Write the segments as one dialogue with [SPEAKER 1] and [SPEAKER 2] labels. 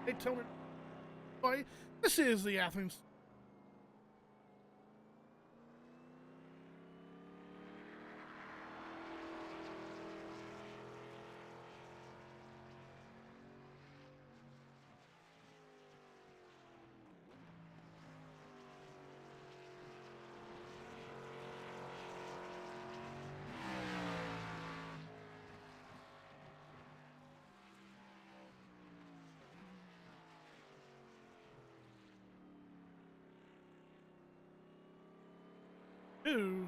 [SPEAKER 1] Daytona. This is the Athens. Two.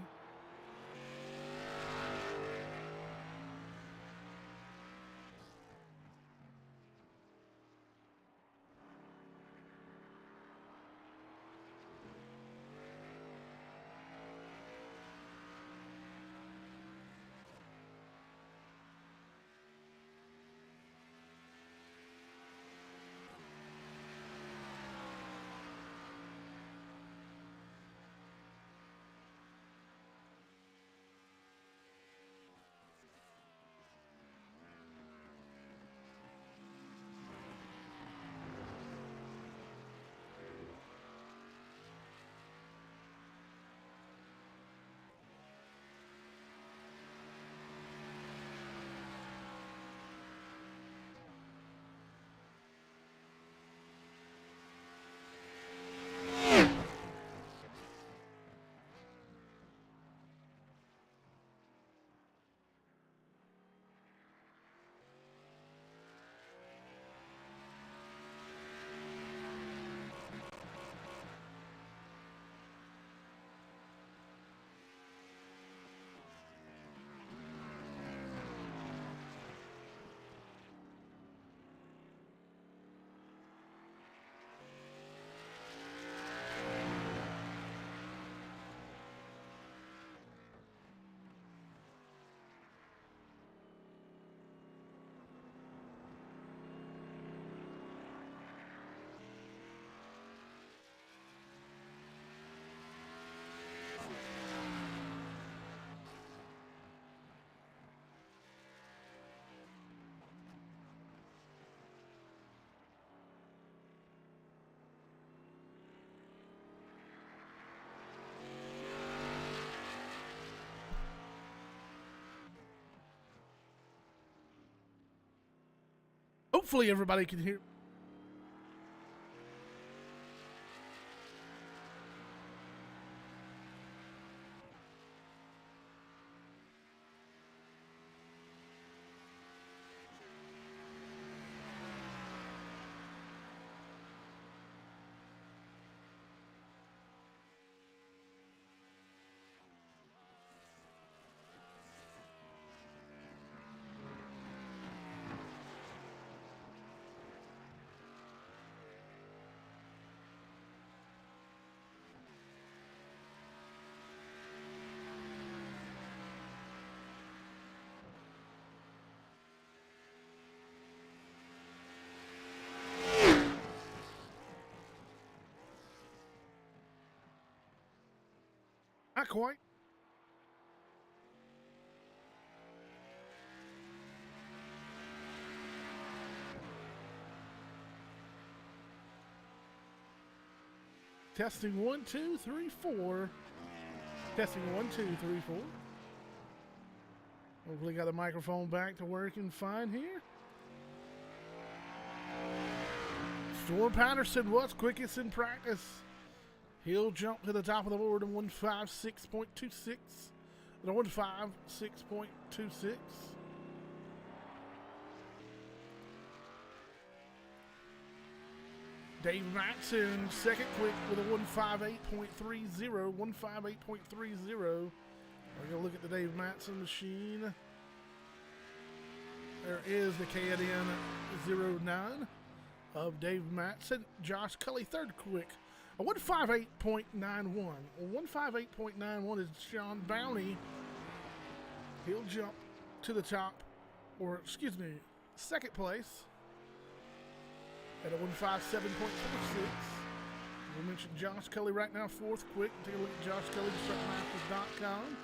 [SPEAKER 1] Hopefully everybody can hear. Not quite. Testing 1, 2, 3, 4. Testing 1, 2, 3, 4. Hopefully got the microphone back to working fine here. Storm Patterson was quickest in practice. He'll jump to the top of the board in 156.26. No, 156.26. Dave Matson, second quick with a 158.30. 158.30. We're going to look at the Dave Matson machine. There is the KNN 09 of Dave Matson. Josh Cully, third quick. A 158.91. 158.91 is Sean Bounty. He'll jump to the top, or excuse me, second place at a 157.46. We mentioned Josh Cully right now, fourth quick. Take a look at Josh Cully, destructmasters.com.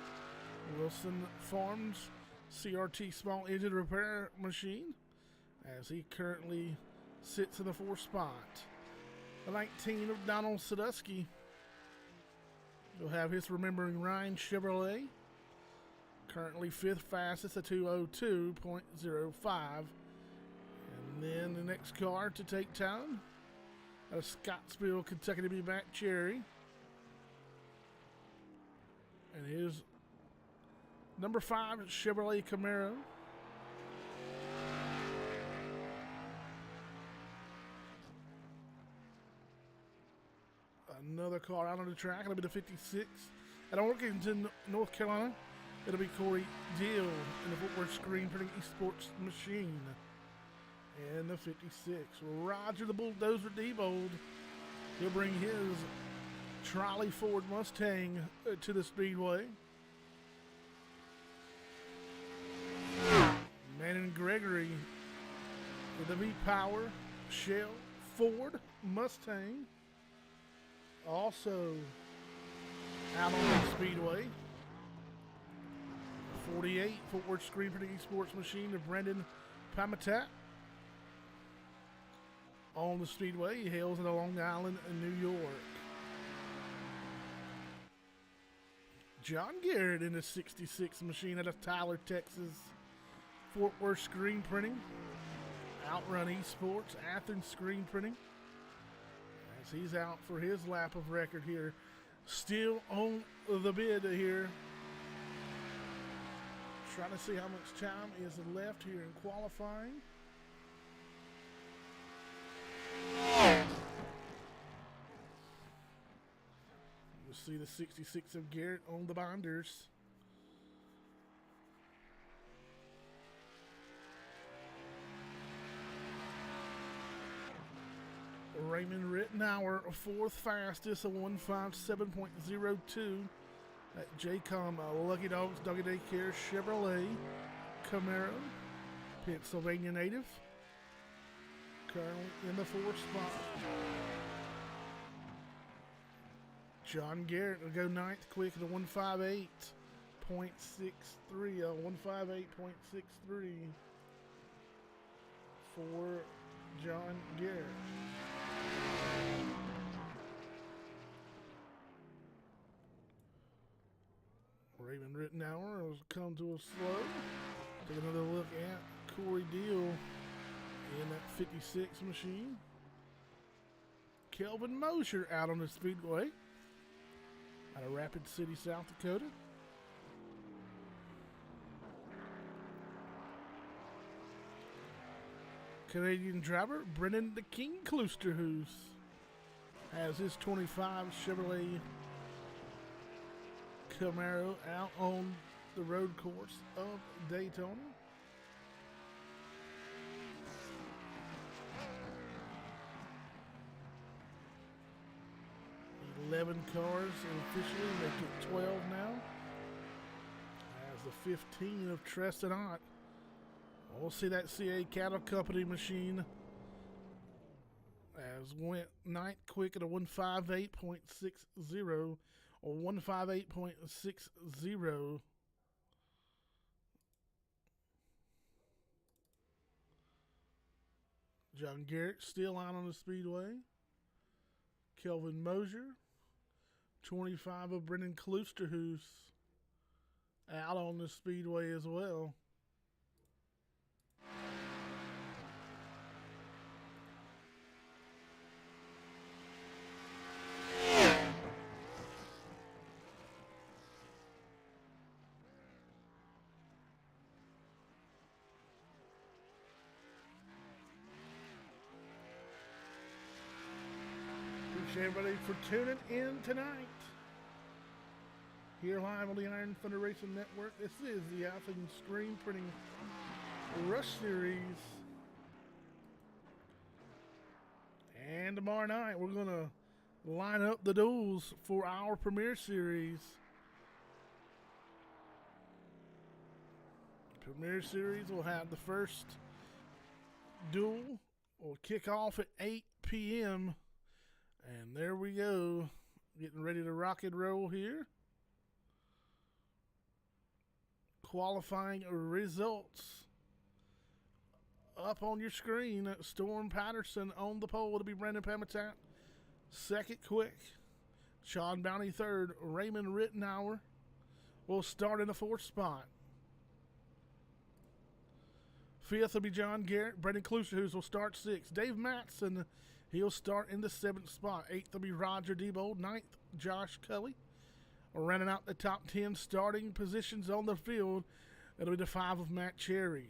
[SPEAKER 1] Wilson Farms CRT small engine repair machine, as he currently sits in the 4th spot. The 19 of Donald Sadusky will have his Remembering Ryan Chevrolet. Currently 5th fastest at 202.05. And then the next car to take time out of Scottsville, Kentucky to be back Cherry. And his number 5 Chevrolet Camaro. Another car out on the track. It'll be the 56. At Orkington, North Carolina, it'll be Corey Deal in the footwear screen printing esports machine. And the 56. Roger the Bulldozer Diebold. He'll bring his trolley Ford Mustang to the Speedway. Manning Gregory with the V-Power Shell Ford Mustang. Also out on the Speedway. 48 footwork screen printing esports machine of Brendan Pamatat. On the Speedway, he hails in Long Island, New York. John Garrett in the 66 machine out of Tyler, Texas. Fort Worth screen printing. Outrun Esports, Athens screen printing. As he's out for his lap of record here. Still on the bid here. Trying to see how much time is left here in qualifying. You'll see the 66 of Garrett on the binders. Raymond Rittenauer, 4th fastest, a 157.02 at JCOM Lucky Dogs Doggy Daycare Chevrolet Camaro, Pennsylvania native. Currently in the 4th spot. John Garrett will go 9th quick at a 158.63, a 158.63 for John Garrett. Raven Rittenauer has come to a slow. Take another look at Corey Deal in that 56 machine. Kelvin Mosher out on the Speedway out of Rapid City, South Dakota. Canadian driver Brennan the King Kloosterhuis has his 25 Chevrolet Camaro out on the road course of Daytona. $11 cars officially make it 12 now. As the 15 of Trestonant. We'll see that CA Cattle Company machine as went 9th quick at a 158.60 or 158.60. John Garrett still out on the Speedway. Kelvin Mosher, 25 of Brendan Kloosterhuis out on the Speedway as well. Appreciate everybody for tuning in tonight. Here live on the Iron Thunder Racing Network. This is the Athens Screen Printing Rush Series. And tomorrow night we're going to line up the duels for our Premier Series. Premier Series will have the first duel. Will kick off at 8 p.m. And there we go. Getting ready to rock and roll here. Qualifying results up on your screen, Storm Patterson on the pole. It'll be Brandon Pamitat. Second quick. Sean Bounty third. Raymond Rittenauer will start in the fourth spot. Fifth will be John Garrett. Brendan Klusterhuis will start sixth. Dave Matson, he'll start in the seventh spot. Eighth will be Roger Debold. Ninth, Josh Cully. Running out the top 10 starting positions on the field, it'll be the 5 of Matt Cherry.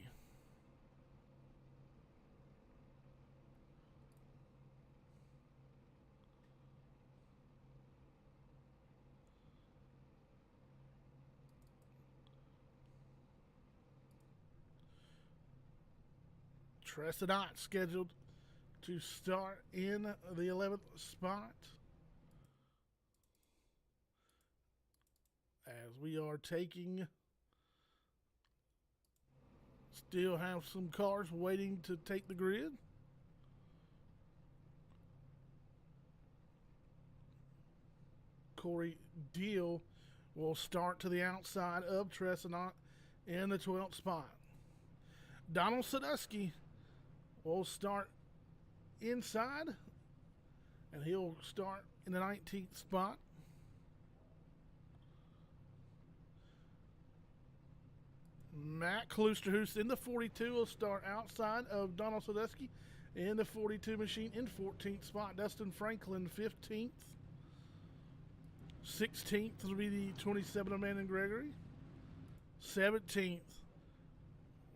[SPEAKER 1] Tressedot scheduled to start in the 11th spot. As we are taking, still have some cars waiting to take the grid. Corey Deal will start to the outside of Tressedot in the 12th spot. Donald Sadusky will start inside, and he'll start in the 19th spot. Matt Klusterhuis in the 42 will start outside of Donald Sadusky in the 42 machine in 14th spot. Dustin Franklin 15th. 16th will be the 27 of Amanda Gregory. 17th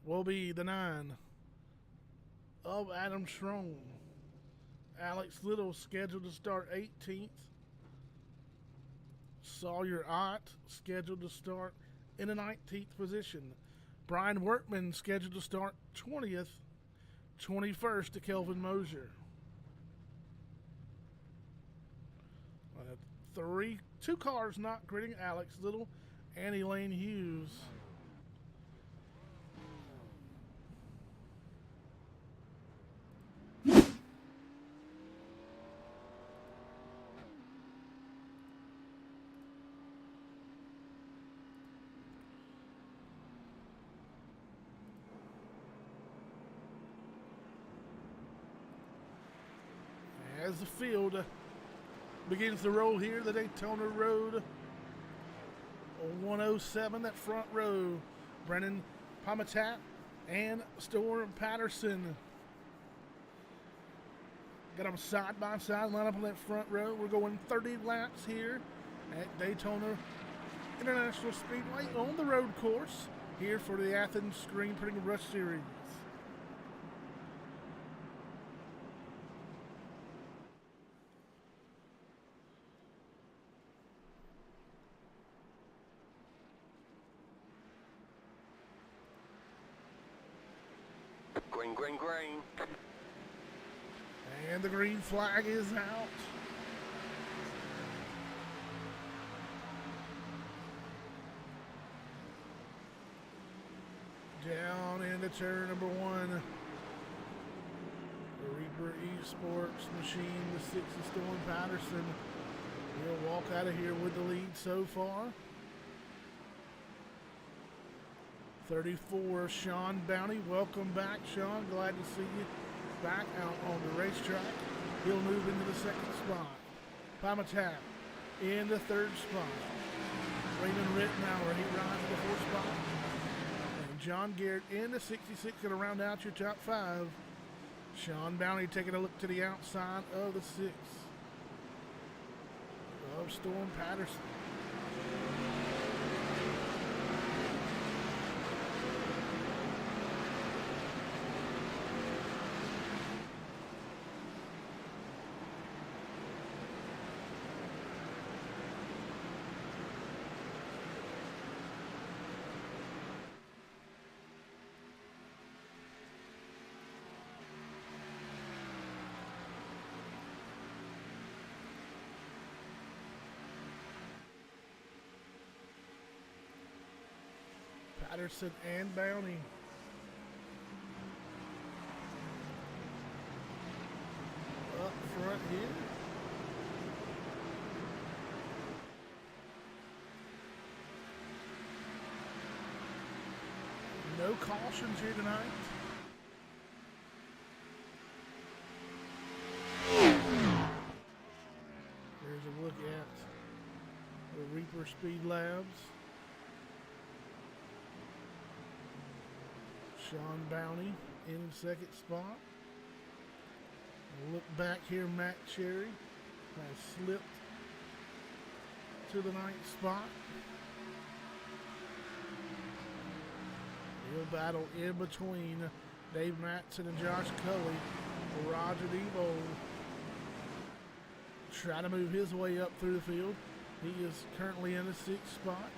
[SPEAKER 1] will be the 9 of Adam Strong. Alex Little scheduled to start 18th. Sawyer Ott scheduled to start in the 19th position. Brian Workman scheduled to start 20th. 21st to Kelvin Mosier. Two cars not gridding: Alex Little and Elaine Hughes. As the field begins to roll here, the Daytona Road 107, that front row, Brennan Pamitat and Storm Patterson. Got them side by side, line up on that front row. We're going 30 laps here at Daytona International Speedway on the road course here for the Athens Screen Printing Rush Series.
[SPEAKER 2] Green.
[SPEAKER 1] And the green flag is out. Down into turn number 1. The Reaper Esports machine, the 60 Storm Patterson. He'll walk out of here with the lead so far. 34, Sean Bounty. Welcome back, Sean. Glad to see you back out on the racetrack. He'll move into the second spot. Pamitat in the third spot. Raymond Rittenauer, he rides to the fourth spot. And John Garrett in the 66, going to round out your top 5. Sean Bounty taking a look to the outside of the 6 of Storm Patterson. Patterson and Bounty. Up front here. No cautions here tonight. Speed Labs. Sean Bounty in second spot. Look back here, Matt Cherry has slipped to the 9th spot. He'll battle in between Dave Matson and Josh Cully. Roger Debo trying to move his way up through the field. He is currently in the 6th spot.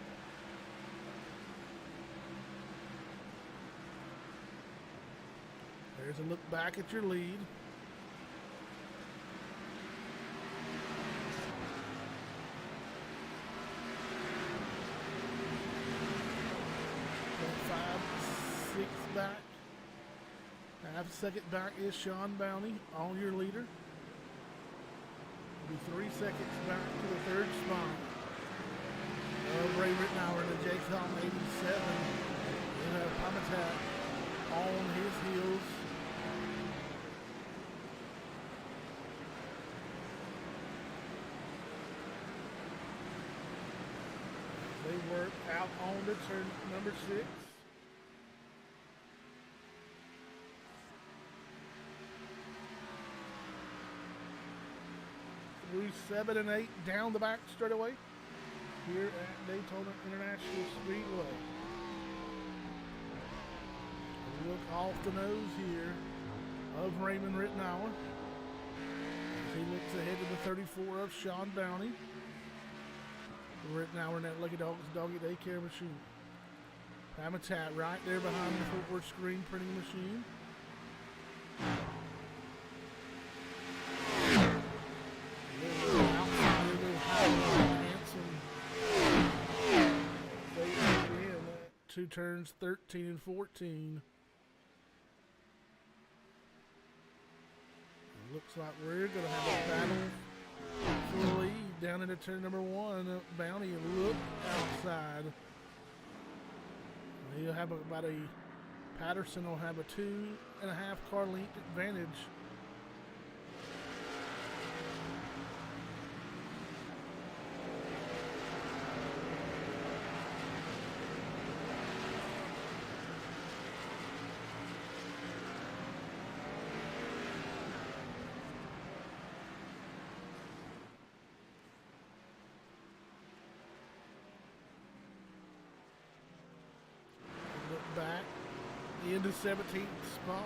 [SPEAKER 1] There's a look back at your lead. Back. Half a second back is Sean Bounty, on your leader. Be 3 seconds back to the 3rd spot. Ray Rittenauer in the JCOM 87. In a Pomatat on his heels. They work out on the turn number 6. Through 7 and 8 down the back straightaway here at Daytona International Speedway. Look off the nose here of Raymond Rittenauer as he looks ahead to the 34 of Sean Bounty. Rittenauer in that Lucky Dog's Doggy Daycare machine. Habitat right there behind the footwear screen printing machine. Two turns 13 and 14. Looks like we're going to have a battle for the lead down into turn number 1. Bounty look outside. He'll have about a Patterson will have a 2.5 car length advantage. Back into 17th spot.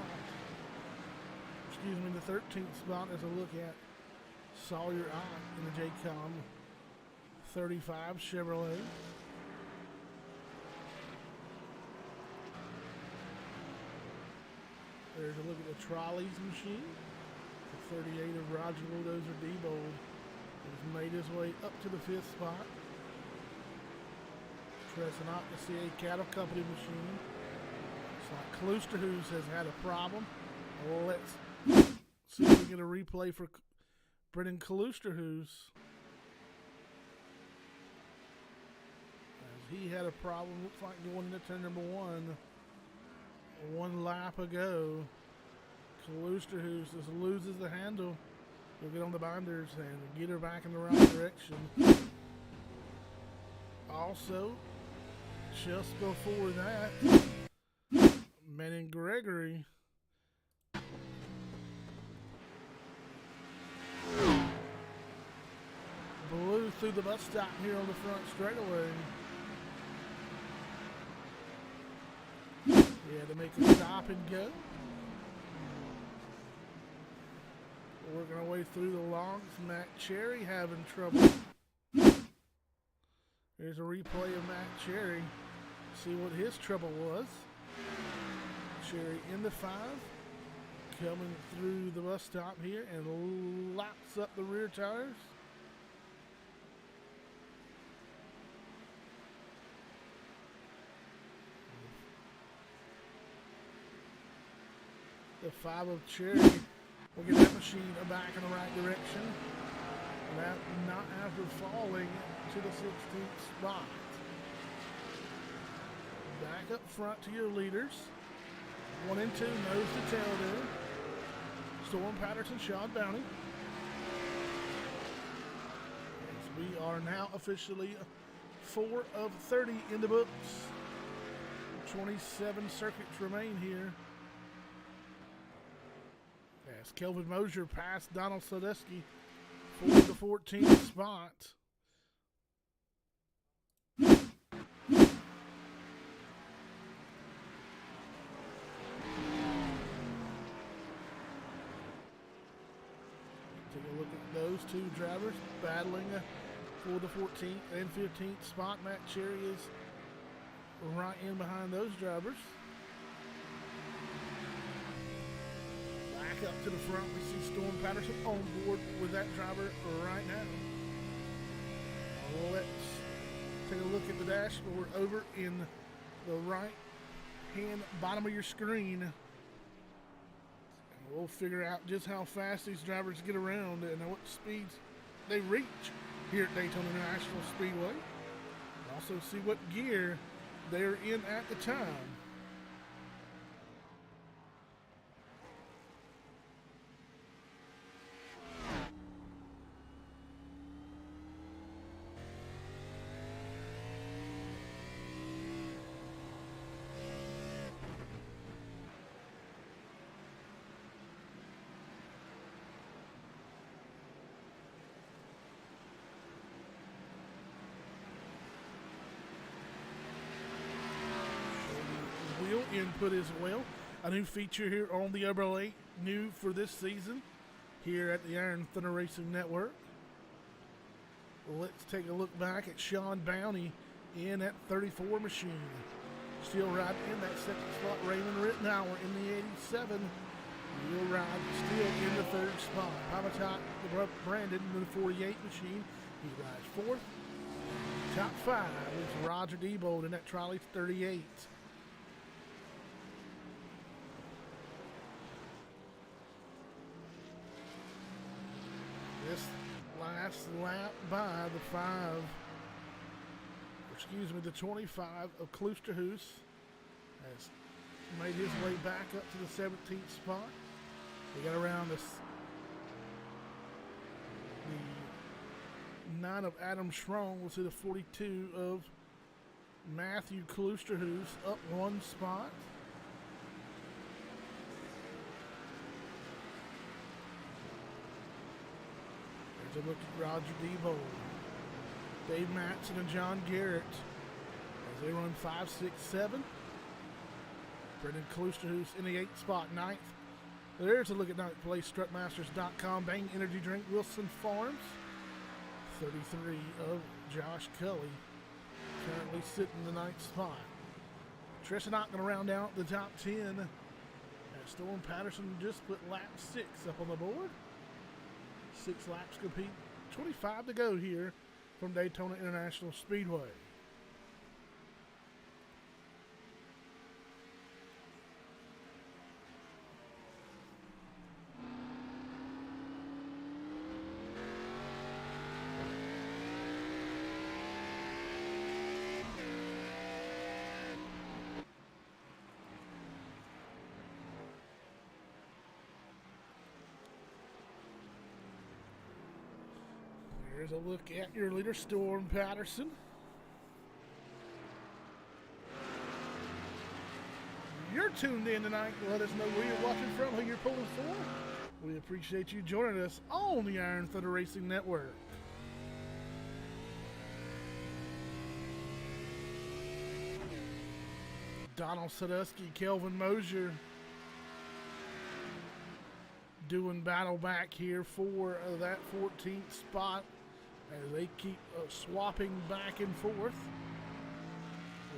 [SPEAKER 1] Excuse me, the 13th spot as a look at Sawyer Eye in the JCOM 35 Chevrolet. There's a look at the trolleys machine. The 38 of Roger Bulldozer Diebold has made his way up to the 5th spot. Pressing out the CA Cattle Company machine. It's like Kloosterhoos has had a problem. Well, let's see if we get a replay for Brendan Kloosterhoos. As he had a problem, looks like going into turn number 1. 1 lap ago. Kloosterhoos just loses the handle. He'll get on the binders and get her back in the right direction. Also, just before that, Manning Gregory blew through the bus stop here on the front straightaway. He had to make a stop and go. Working our way through the logs. Matt Cherry having trouble. There's a replay of Matt Cherry. See what his trouble was. Cherry in the 5. Coming through the bus stop here and laps up the rear tires. The 5 of Cherry will get that machine back in the right direction. That not after falling to the 16th spot. Back up front to your leaders. 1 and 2, nose to tail there. Storm Patterson, Sean Bounty. As we are now officially 4 of 30 in the books. 27 circuits remain here. As Kelvin Mosier passed Donald Sadusky for the 14th spot. Take a look at those two drivers battling for the 14th and 15th spot. Matt Cherry is right in behind those drivers. Back up to the front, we see Storm Patterson on board with that driver right now. Let's take a look at the dashboard over in the right hand bottom of your screen. We'll figure out just how fast these drivers get around and what speeds they reach here at Daytona International Speedway. And also see what gear they're in at the time. Input as well. A new feature here on the Upper Lake, new for this season here at the Iron Thunder Racing Network. Let's take a look back at Sean Bounty in that 34 machine. Still riding in that second spot. Raymond Rittenauer in the 87. Will ride still in the third spot. Pavatot Brandon in the 48 machine. He rides fourth. Top five is Roger Diebold in that trolley 38. This last lap by the 25 of Kloosterhuis has made his way back up to the 17th spot. We got around the 9 of Adam Strong. We'll see the 42 of Matthew Kloosterhuis up one spot. There's a look at Roger Diebold, Dave Matson, and John Garrett as they run 5, 6, 7. Brendan Kloosterhuis in the 8th spot, 9th. There's a look at 9th place, strutmasters.com, Bang Energy Drink, Wilson Farms. 33 of Josh Cully, currently sitting in the 9th spot. Trisha not going to round out the top 10. As Storm Patterson just put lap 6 up on the board. 6 laps complete, 25 to go here from Daytona International Speedway. Here's a look at your leader, Storm Patterson. You're tuned in tonight. Let us know where you're watching from, who you're pulling for. We appreciate you joining us on the Iron Thunder Racing Network. Donald Sadusky, Kelvin Mosier doing battle back here for that 14th spot as they keep swapping back and forth.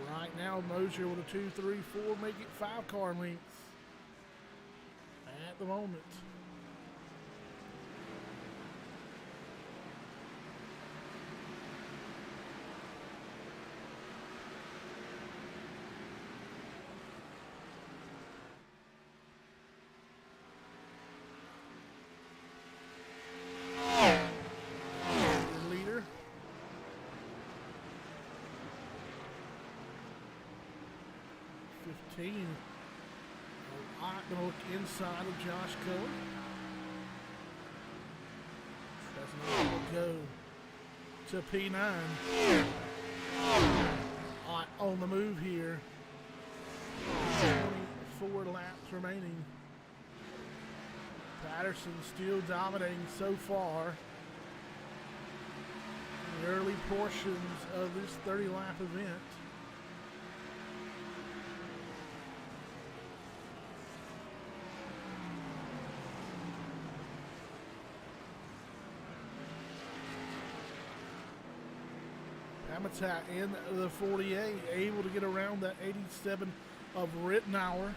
[SPEAKER 1] Right now, Mosier with a 2, 3, 4, make it 5 car lengths at the moment. Leader. A lot going to look inside of Josh Cullen. Doesn't go to P9. On the move here. 24 laps remaining. Patterson still dominating so far in the early portions of this 30-lap event. Habitat in the 48, able to get around that 87 of Rittenauer.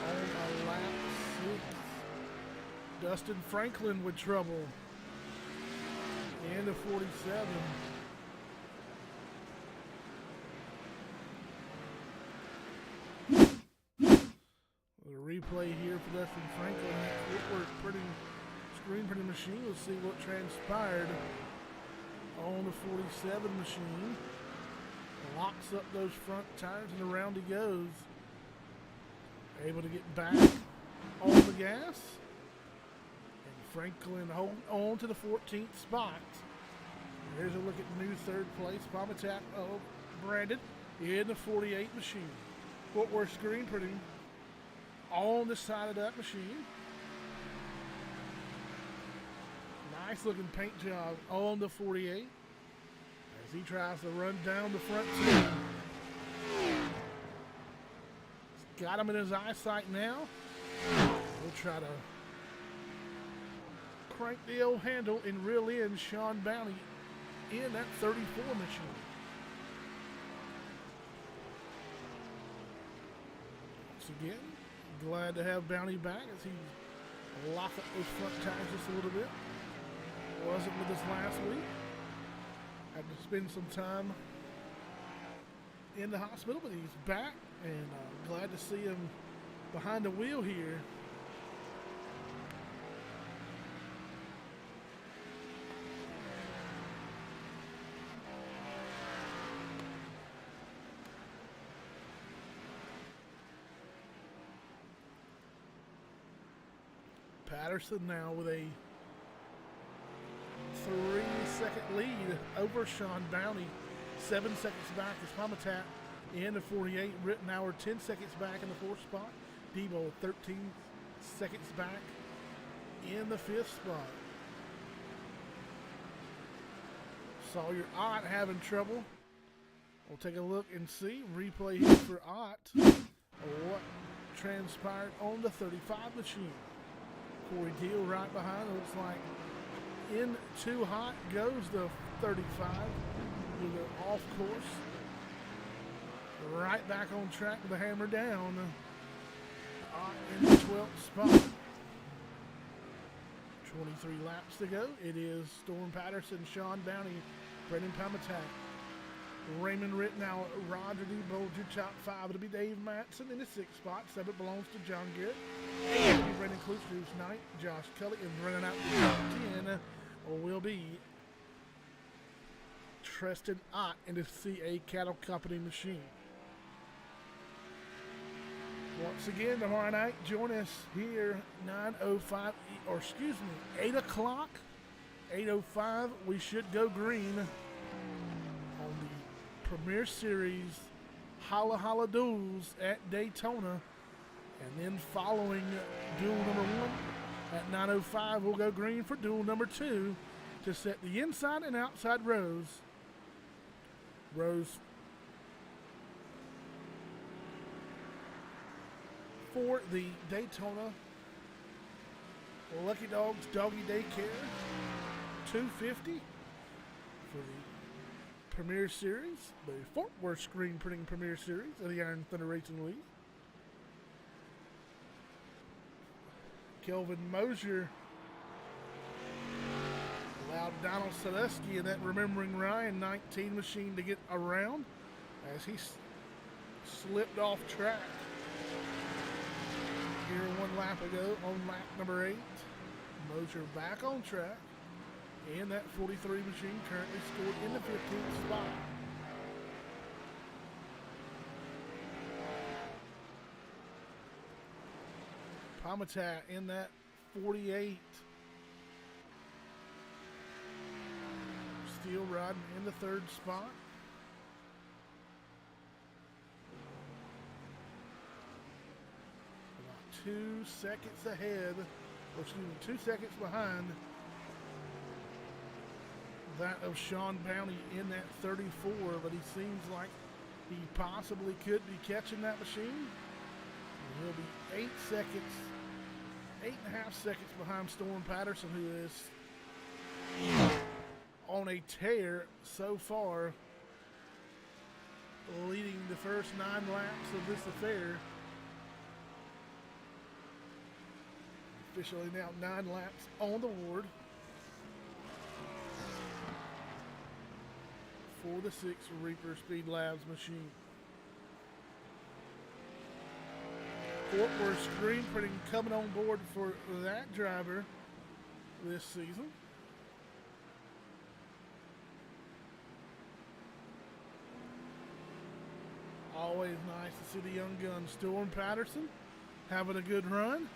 [SPEAKER 1] On lap 6, Dustin Franklin with trouble. And the 47. Replay here for Dustin Franklin. Footwork screen printing machine. We'll see what transpired on the 47 machine. Locks up those front tires and around he goes. Able to get back on the gas. And Franklin hold on to the 14th spot. Here's a look at new third place. Habitat Brandon in the 48 machine. Footwork screen printing on the side of that machine. Nice looking paint job on the 48 as he tries to run down the front two. He's got him in his eyesight now. We'll try to crank the old handle and reel in Sean Bounty in that 34 machine. Once again, glad to have Bounty back as he locked up those front tires just a little bit. Wasn't with us last week. Had to spend some time in the hospital, but he's back, and glad to see him behind the wheel here. Patterson now with a 3-second lead over Sean Bounty. 7 seconds back is Habitat in the 48. Rittenauer 10 seconds back in the 4th spot. Debo 13 seconds back in the 5th spot. Sawyer Ott having trouble. We'll take a look and see. Replay here for Ott. What transpired on the 35 machine. Corey Deal right behind. Looks like in too hot goes the 35. We go off course. Right back on track with the hammer down. In the 12th spot. 23 laps to go. It is Storm Patterson, Sean Bounty, Brendan Palmatak, Raymond Rittenauer, Roger D. Bolger, top 5. It'll be Dave Matson in the 6th spot. 7 belongs to John Garrett. 8 will be Brendan Klutz, who's 9th. Josh Cully, and running out the top 10 will be Tristan Ott in the CA Cattle Company machine. Once again, tomorrow night, join us here 9:05, or excuse me, 8 o'clock, 8:05. We should go green on the Premier Series Holla Holla Duels at Daytona. And then following duel number 1 at 9:05, we'll go green for duel number 2 to set the inside and outside rows. For the Daytona Lucky Dogs Doggy Daycare 250 for the Premier Series, the Fort Worth Screen Printing Premier Series of the Iron Thunder Racing League. Kelvin Mosier allowed Donald Sadusky in that Remembering Ryan 19 machine to get around as he slipped off track here 1 lap ago on lap number 8. Mosier back on track, and that 43 machine currently scored in the 15th spot. Palmitat in that 48. Still riding in the third spot. About 2 seconds ahead, or excuse me, 2 seconds behind that of Sean Bounty in that 34, but he seems like he possibly could be catching that machine. He'll be 8 seconds, 8.5 seconds behind Storm Patterson, who is on a tear so far, leading the first 9 laps of this affair. Officially now 9 laps on the board for the 6 Reaper Speed Labs machine. Fort Worth screen printing coming on board for that driver this season. Always nice to see the young gun Storm Patterson having a good run.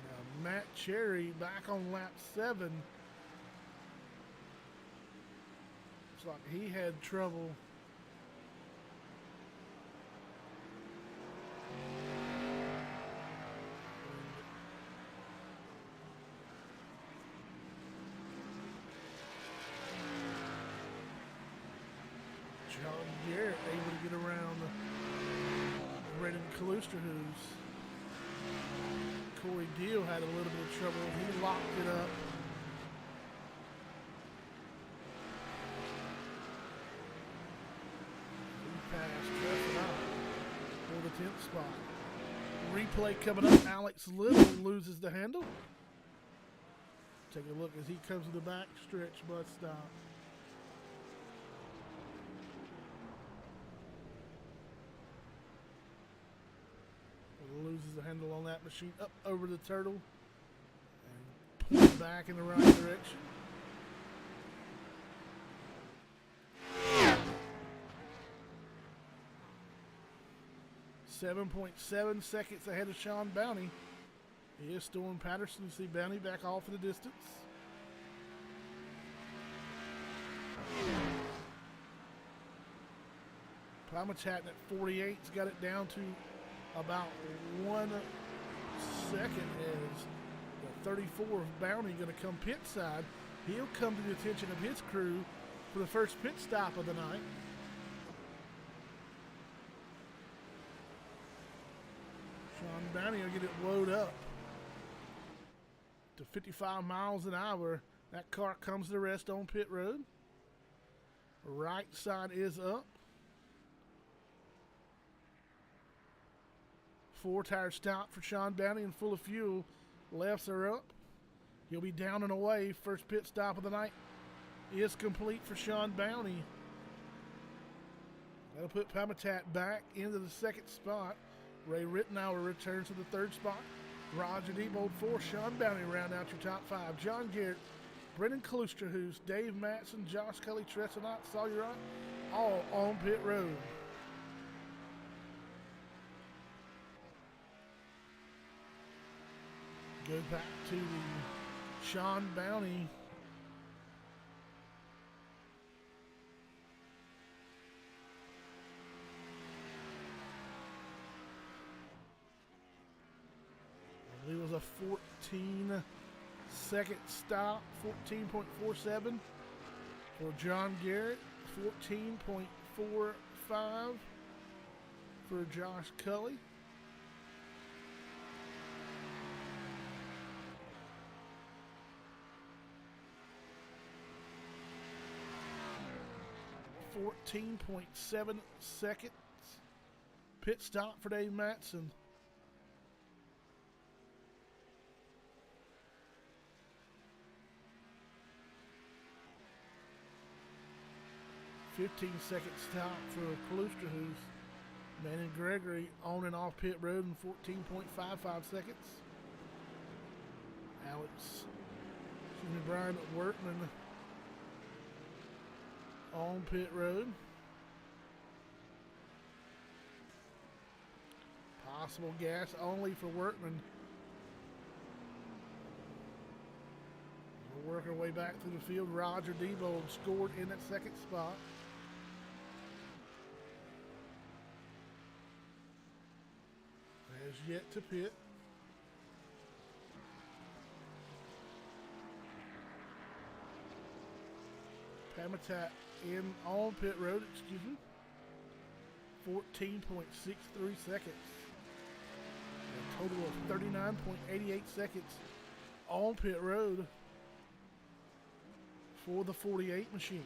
[SPEAKER 1] Now Matt Cherry back on lap 7. Looks like he had trouble John Garrett able to get around Brendan Kaluster, who's Corey Deal had a little bit of trouble. He locked it up. He passed Trevor out for the 10th spot. Replay coming up. Alex Little loses the handle. Take a look as he comes to the back stretch bus stop. Loses the handle on that machine up over the turtle and points back in the right direction. .7 seconds ahead of Sean Bounty. Here's Storm Patterson. You see Bounty back off in the distance. Palmitat at 48's got it down to about 1 second as the 34 of Bounty going to come pit side. He'll come to the attention of his crew for the first pit stop of the night. Sean Bounty will get it loaded up to 55 miles an hour. That car comes to rest on pit road. Right side is up. 4-tire stop for Sean Bounty and full of fuel. Lefts are up. He'll be down and away. First pit stop of the night is complete for Sean Bounty. That'll put Palmitat back into the 2nd spot. Ray Rittenauer returns to the 3rd spot. Roger Diebold 4. Sean Bounty round out your top 5. John Garrett, Brendan Kaluster, who's Dave Matson, Josh Cully, Tressenot, Sawyer, all on pit road. Go back to the Sean Bounty. It was a 14-second stop, 14.47 for John Garrett, 14.45 for Josh Cully. .7 seconds. Pit stop for Dave Matson. .15-second stop for Kaluster, who's Manning Gregory on and off pit road in 14.55 seconds. Brian Workman on pit road. possible. Gas only for Workman. We'll work our way back through the field. Roger Debo scored in that second spot. Has yet to pit. Pamitat on pit road, excuse me. 14.63 seconds. A total of 39.88 seconds on pit road for the 48 machine.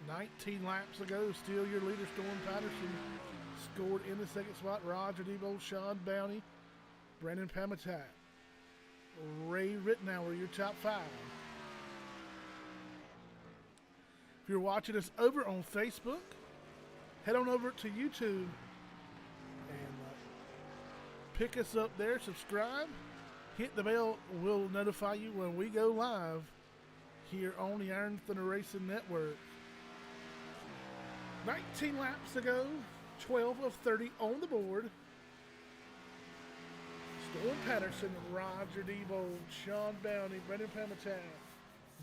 [SPEAKER 1] "19 laps ago, still your leader, Storm Patterson, scored in the second spot. Roger Debo, Sean Bounty, Brandon Pamitat, Ray Rittenauer, your top 5. If you're watching us over on Facebook, head on over to YouTube and pick us up there, subscribe, hit the bell. We'll notify you when we go live here on the Iron Thunder Racing Network. 19 laps ago, 12 of 30 on the board. Storm Patterson, Roger Debo, Sean Bounty, Brendan Pamitat,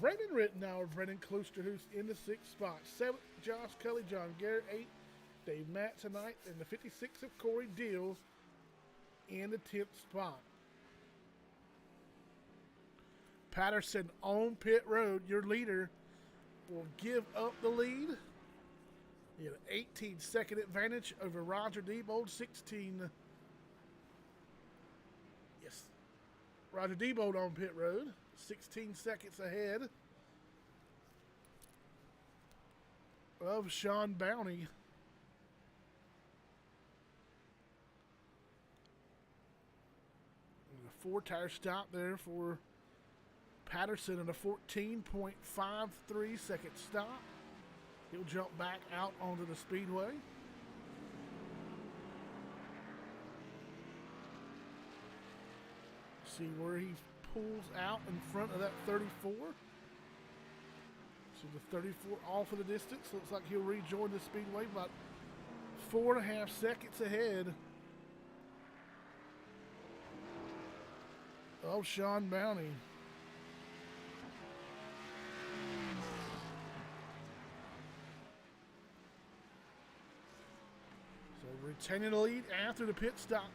[SPEAKER 1] Brandon Rittenauer, Brendan Klosterhuis in the 6th spot. 7th, Josh Cully, John Garrett. 8th, Dave Matt tonight. And the 56th of Corey Deal in the 10th spot. Patterson on pit road, your leader, will give up the lead. He had an 18-second advantage over Roger Debo, 16. Yes, Roger Debo on pit road, 16 seconds ahead of Sean Bounty. And a 4-tire stop there for Patterson and a 14.53 second stop. He'll jump back out onto the Speedway. See where he pulls out in front of that 34. So the 34 off of the distance. Looks like he'll rejoin the Speedway about 4.5 seconds ahead of Sean Bounty. Retaining the lead after the pit stop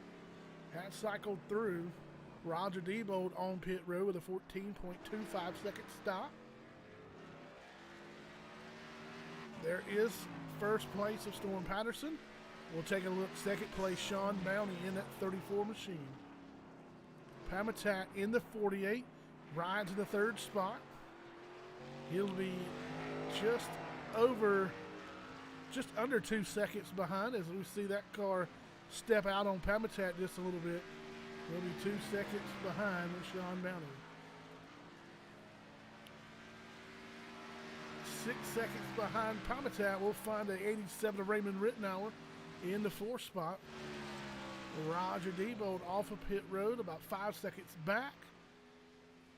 [SPEAKER 1] has cycled through. Roger Debo on pit road with a 14.25 second stop. There is first place of Storm Patterson. We'll take a look. Second place, Sean Bounty in that 34 machine. Pamitat in the 48 rides in the 3rd spot. He'll be just under 2 seconds behind as we see that car step out on Pamitat just a little bit. He'll be 2 seconds behind Sean Bounty. 6 seconds behind Pamitat, we'll find a 87 of Raymond Rittenauer in the 4th spot. Roger Debo off of pit road, about 5 seconds back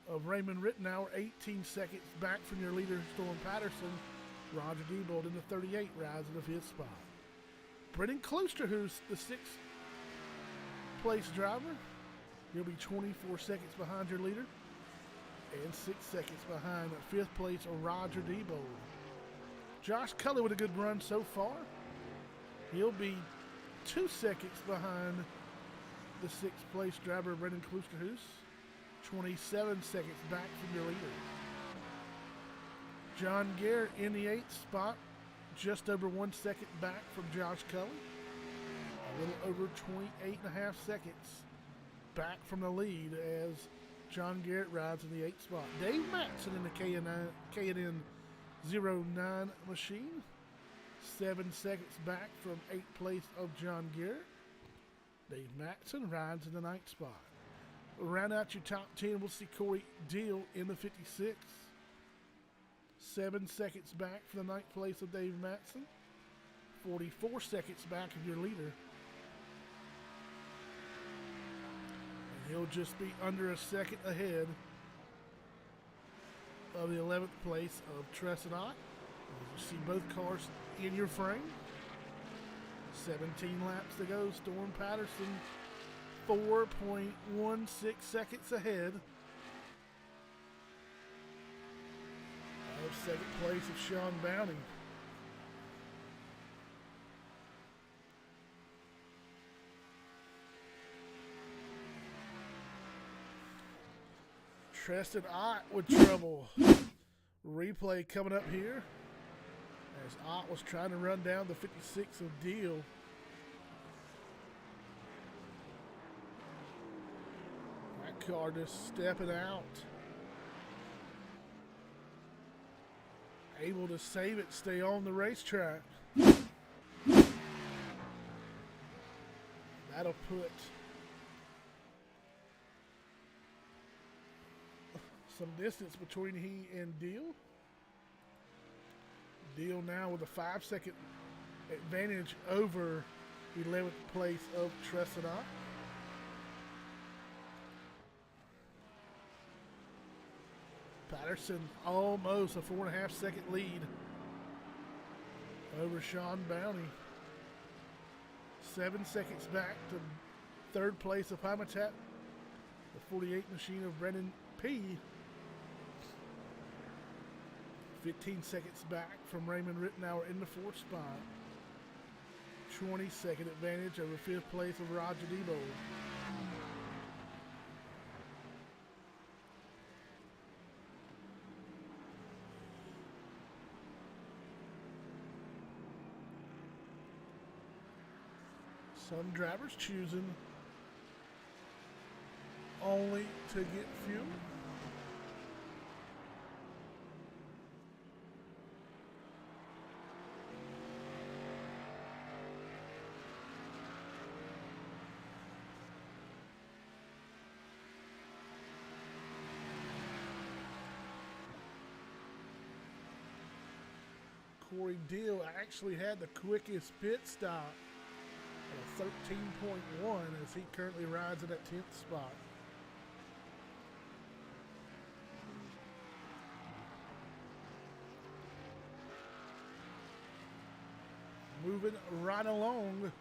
[SPEAKER 1] of Raymond Rittenauer, 18 seconds back from your leader, Storm Patterson. Roger Debo in the 38 rides in the 5th spot. Brendan Klosterhuis, the 6th place driver. He'll be 24 seconds behind your leader and 6 seconds behind 5th place of Roger Debo. Josh Cully with a good run so far. He'll be 2 seconds behind the 6th place driver, Brendan Klosterhuis. 27 seconds back from your leader. John Garrett in the 8th spot, just over 1 second back from Josh Cully. A little over 28.5 seconds back from the lead as John Garrett rides in the 8th spot. Dave Matson in the K&N 09 machine, 7 seconds back from 8th place of John Garrett. Dave Matson rides in the 9th spot. We'll round out your top 10. We'll see Corey Deal in the 56. 7 seconds back from the 9th place of Dave Matson. 44 seconds back of your leader. And he'll just be under a second ahead of the 11th place of Tressedot. As you see both cars in your frame. 17 laps to go. Storm Patterson 4.16 seconds ahead of second place of Sean Bounty. Tristan Ott with trouble. Replay coming up here as Ott was trying to run down the 56 of Deal. That car just stepping out. Able to save it, stay on the racetrack. That'll put some distance between he and Deal. Deal now with a 5-second advantage over 11th place of Tressedot. Patterson almost a 4.5-second lead over Sean Bounty. 7 seconds back to third place of Habitat, the 48 machine of Brendan P. 15 seconds back from Raymond Rittenauer in the fourth spot. 20-second advantage over fifth place of Roger Debo. Some drivers choosing only to get fuel. Corey Deal actually had the quickest pit stop at a 13.1 as he currently rides at that 10th spot. Moving right along.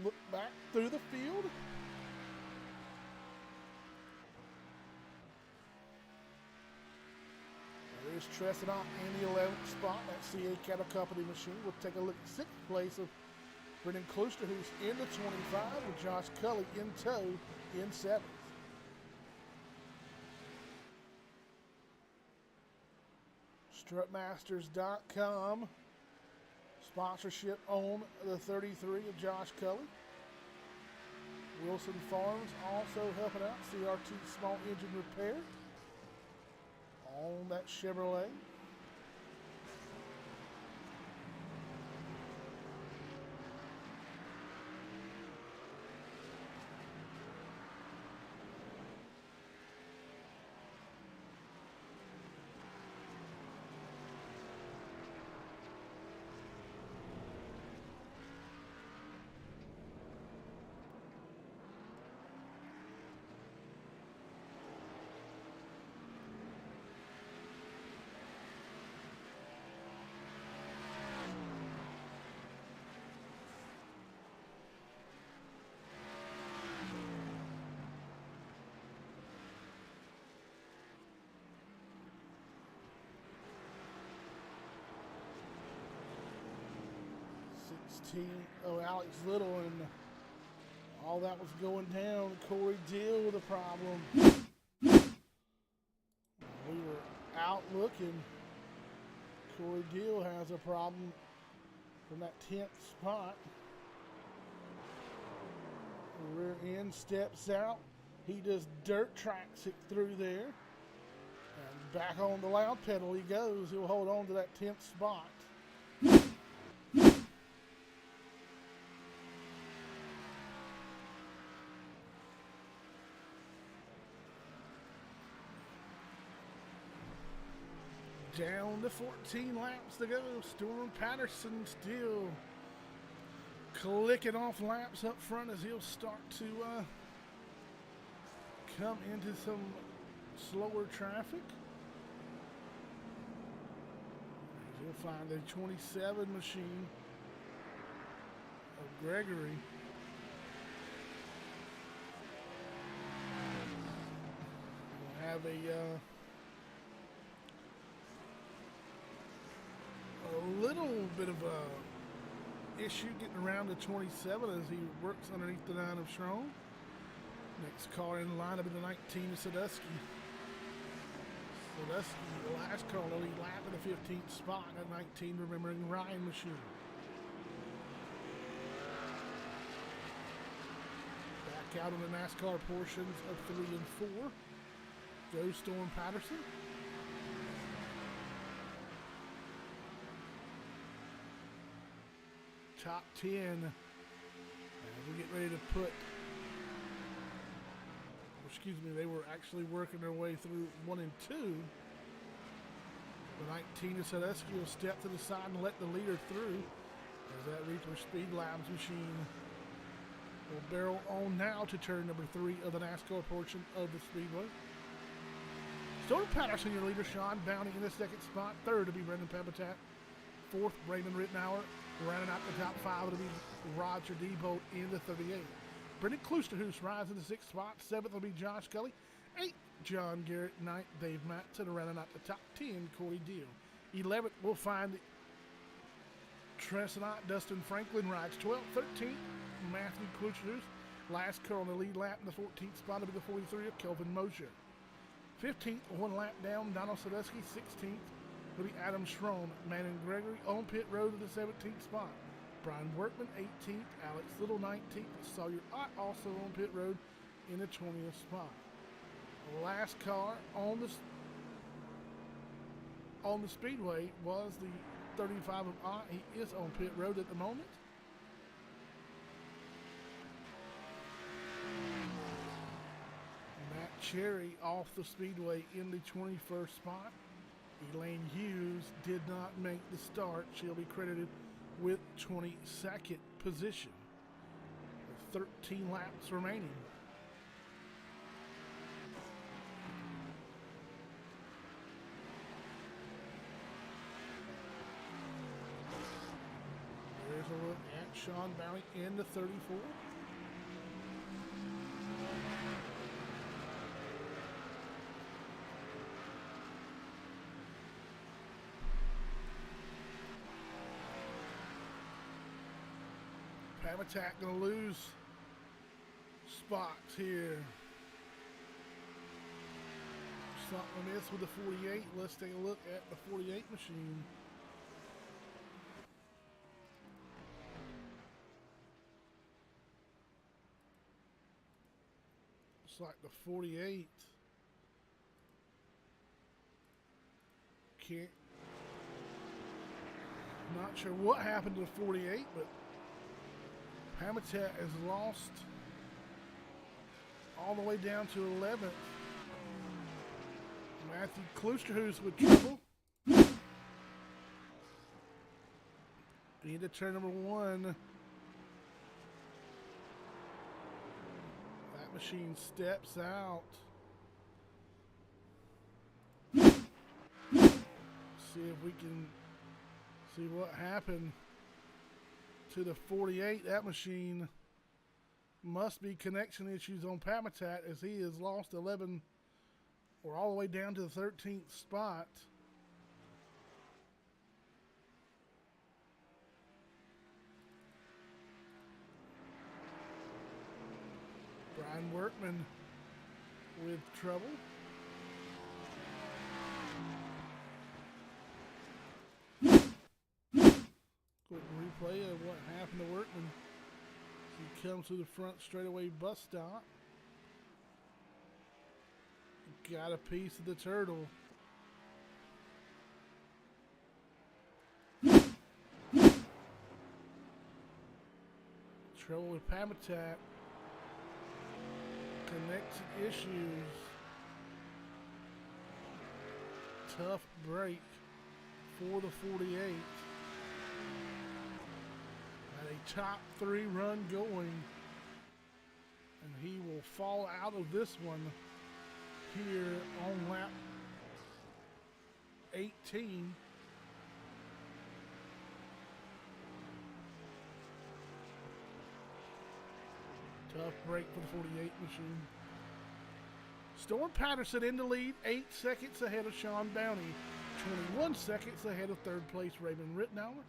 [SPEAKER 1] Look back through the field. There's Tressedot in the 11th spot. That CA Cattle Company machine. We'll take a look at 6th place of Brendan Klooster, who's in the 25, with Josh Cully in tow in 7th. Strutmasters.com. Sponsorship on the 33 of Josh Cully. Wilson Farms also helping out. CRT Small Engine Repair on that Chevrolet. Alex Little, and all that was going down. Corey Deal with a problem. We were out looking. Corey Deal has a problem from that 10th spot. Rear end steps out. He just dirt tracks it through there. And back on the loud pedal he goes. He'll hold on to that 10th spot. Down to 14 laps to go. Storm Patterson still clicking off laps up front as he'll start to come into some slower traffic. He'll find the 27 machine of Gregory. We'll have a little bit of a issue getting around the 27 as he works underneath the 9 of Strong. Next car in line will be the 19 of Sadusky. Sadusky, the last car on the lead lap in the 15th spot at 19, remembering Ryan Machine. Back out on the NASCAR portions of 3 and 4. Goes Storm Patterson. Top 10 as we get ready to put, excuse me, they were actually working their way through 1 and 2. The 19 of Sadusky will step to the side and let the leader through as that Reaper Speed Labs machine will barrel on now to turn number 3 of the NASCAR portion of the Speedway. Storm Patterson, your leader, Sean Bounty in the 2nd spot. 3rd to be Brendan Papatat. 4th, Raymond Rittenauer. Rounding out the top 5 will be Roger Debo in the 38. Brendan Klusterhoos rides in the 6th spot. 7th will be Josh Cully. 8th, John Garrett. 9th, Dave Matson. Rounding out the top 10, Corey Deal. 11th, we'll find Tresnant. Dustin Franklin rides 12th. 13th, Matthew Klusterhoos. Last car on the lead lap in the 14th spot will be the 43 of Kelvin Mosher. 15th, 1 lap down, Donald Sadusky. 16th will be Adam Schroen. Manning Gregory on pit road to the 17th spot. Brian Workman, 18th. Alex Little, 19th. Sawyer Ott also on pit road in the 20th spot. The last car on the Speedway was the 35 of Ott. He is on pit road at the moment. Matt Cherry off the Speedway in the 21st spot. Elaine Hughes did not make the start. She'll be credited with 22nd position with 13 laps remaining. There's a look at Sean Bounty in the 34. Papatat going to lose spots here. Something amiss with the 48. Let's take a look at the 48 machine. Looks like the 48 can't. Not sure what happened to the 48, but Habitat has lost all the way down to 11th. Matthew Klusterhoos with trouble. Into turn number 1. That machine steps out. See if we can see what happened to the 48. That machine must be connection issues on Papatat as he has lost 11. We're all the way down to the 13th spot. Brian Workman with trouble. Quick replay of what happened to Workman. He comes to the front straightaway bus stop. Got a piece of the turtle. Trouble with Papatat. Connection issues. Tough break. for the 48. Had a top 3 run going. And he will fall out of this one here on lap 18. Tough break for the 48 machine. Storm Patterson in the lead, 8 seconds ahead of Sean Bounty. 21 seconds ahead of third place Raymond Rittenauer.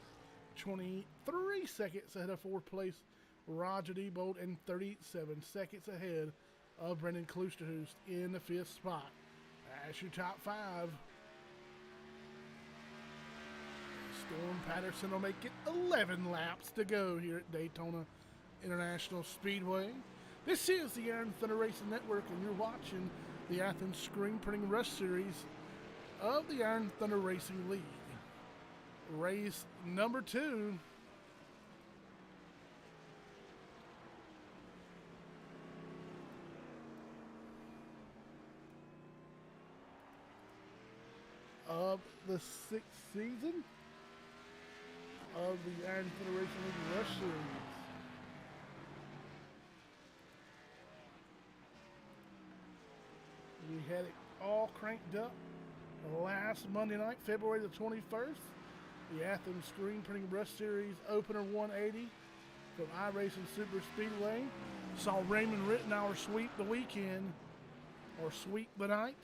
[SPEAKER 1] 23 seconds ahead of fourth place Roger Diebold, and 37 seconds ahead of Brendan Klusterhust in the 5th spot. That's your top 5. Storm Patterson will make it 11 laps to go here at Daytona International Speedway. This is the Iron Thunder Racing Network, and you're watching the Athens Screen Printing Rush Series of the Iron Thunder Racing League. Race number 2. Of the 6th season of the Iron Thunder Racing League Rush Series. We had it all cranked up last Monday night, February the 21st. The Athens Screen Printing Rush Series Opener 180 from iRacing Super Speedway saw Raymond Rittenauer sweep the weekend, or sweep the night,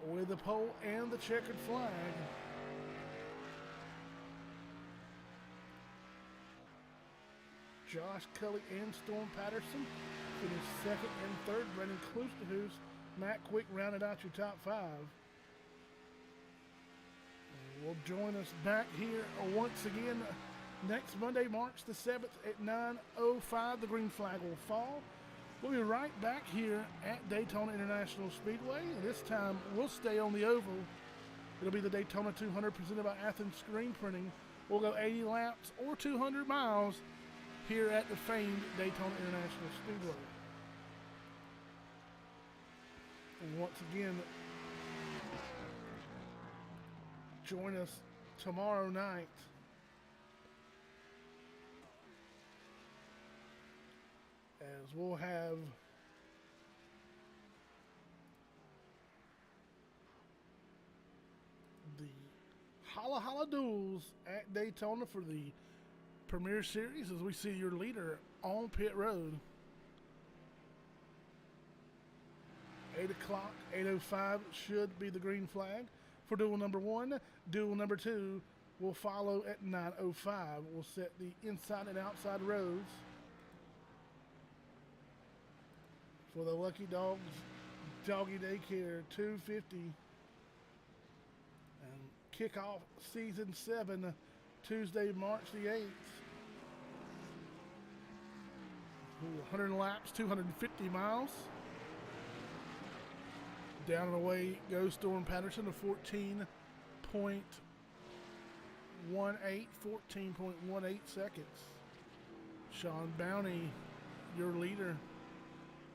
[SPEAKER 1] with the pole and the checkered flag. Josh Cully and Storm Patterson finished 2nd and 3rd. Brendan Klusterhust, Matt Quick rounded out your top 5. Will join us back here once again next Monday, March the 7th at 9:05. The green flag will fall. We'll be right back here at Daytona International Speedway. And this time we'll stay on the oval. It'll be the Daytona 200 presented by Athens Screen Printing. We'll go 80 laps or 200 miles here at the famed Daytona International Speedway. And once again, join us tomorrow night as we'll have the Holla Holla Duels at Daytona for the Premier Series as we see your leader on pit road. 8 o'clock, 8:05 should be the green flag for duel number 1. Duel number 2 will follow at 9:05. We'll set the inside and outside roads for the Lucky Dogs Doggy Daycare 250. And kick off season 7 Tuesday, March the 8th. 100 laps, 250 miles. Down and away goes Storm Patterson to 14.18 seconds. Sean Bounty, your leader.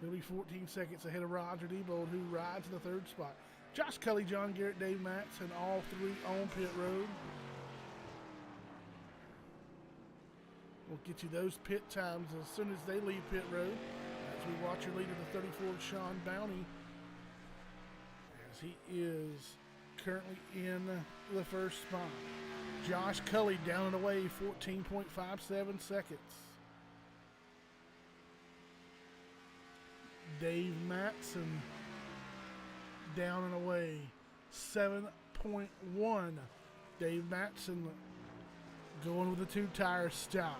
[SPEAKER 1] He'll be 14 seconds ahead of Roger Diebold, who rides in the 3rd spot. Josh Cully, John Garrett, Dave Matson, all 3 on pit road. We'll get you those pit times as soon as they leave pit road. As we watch your leader, the 34, Sean Bounty, as he is currently in the 1st spot. Josh Cully down and away, 14.57 seconds. Dave Matson down and away, 7.1. Dave Matson going with the 2-tire style.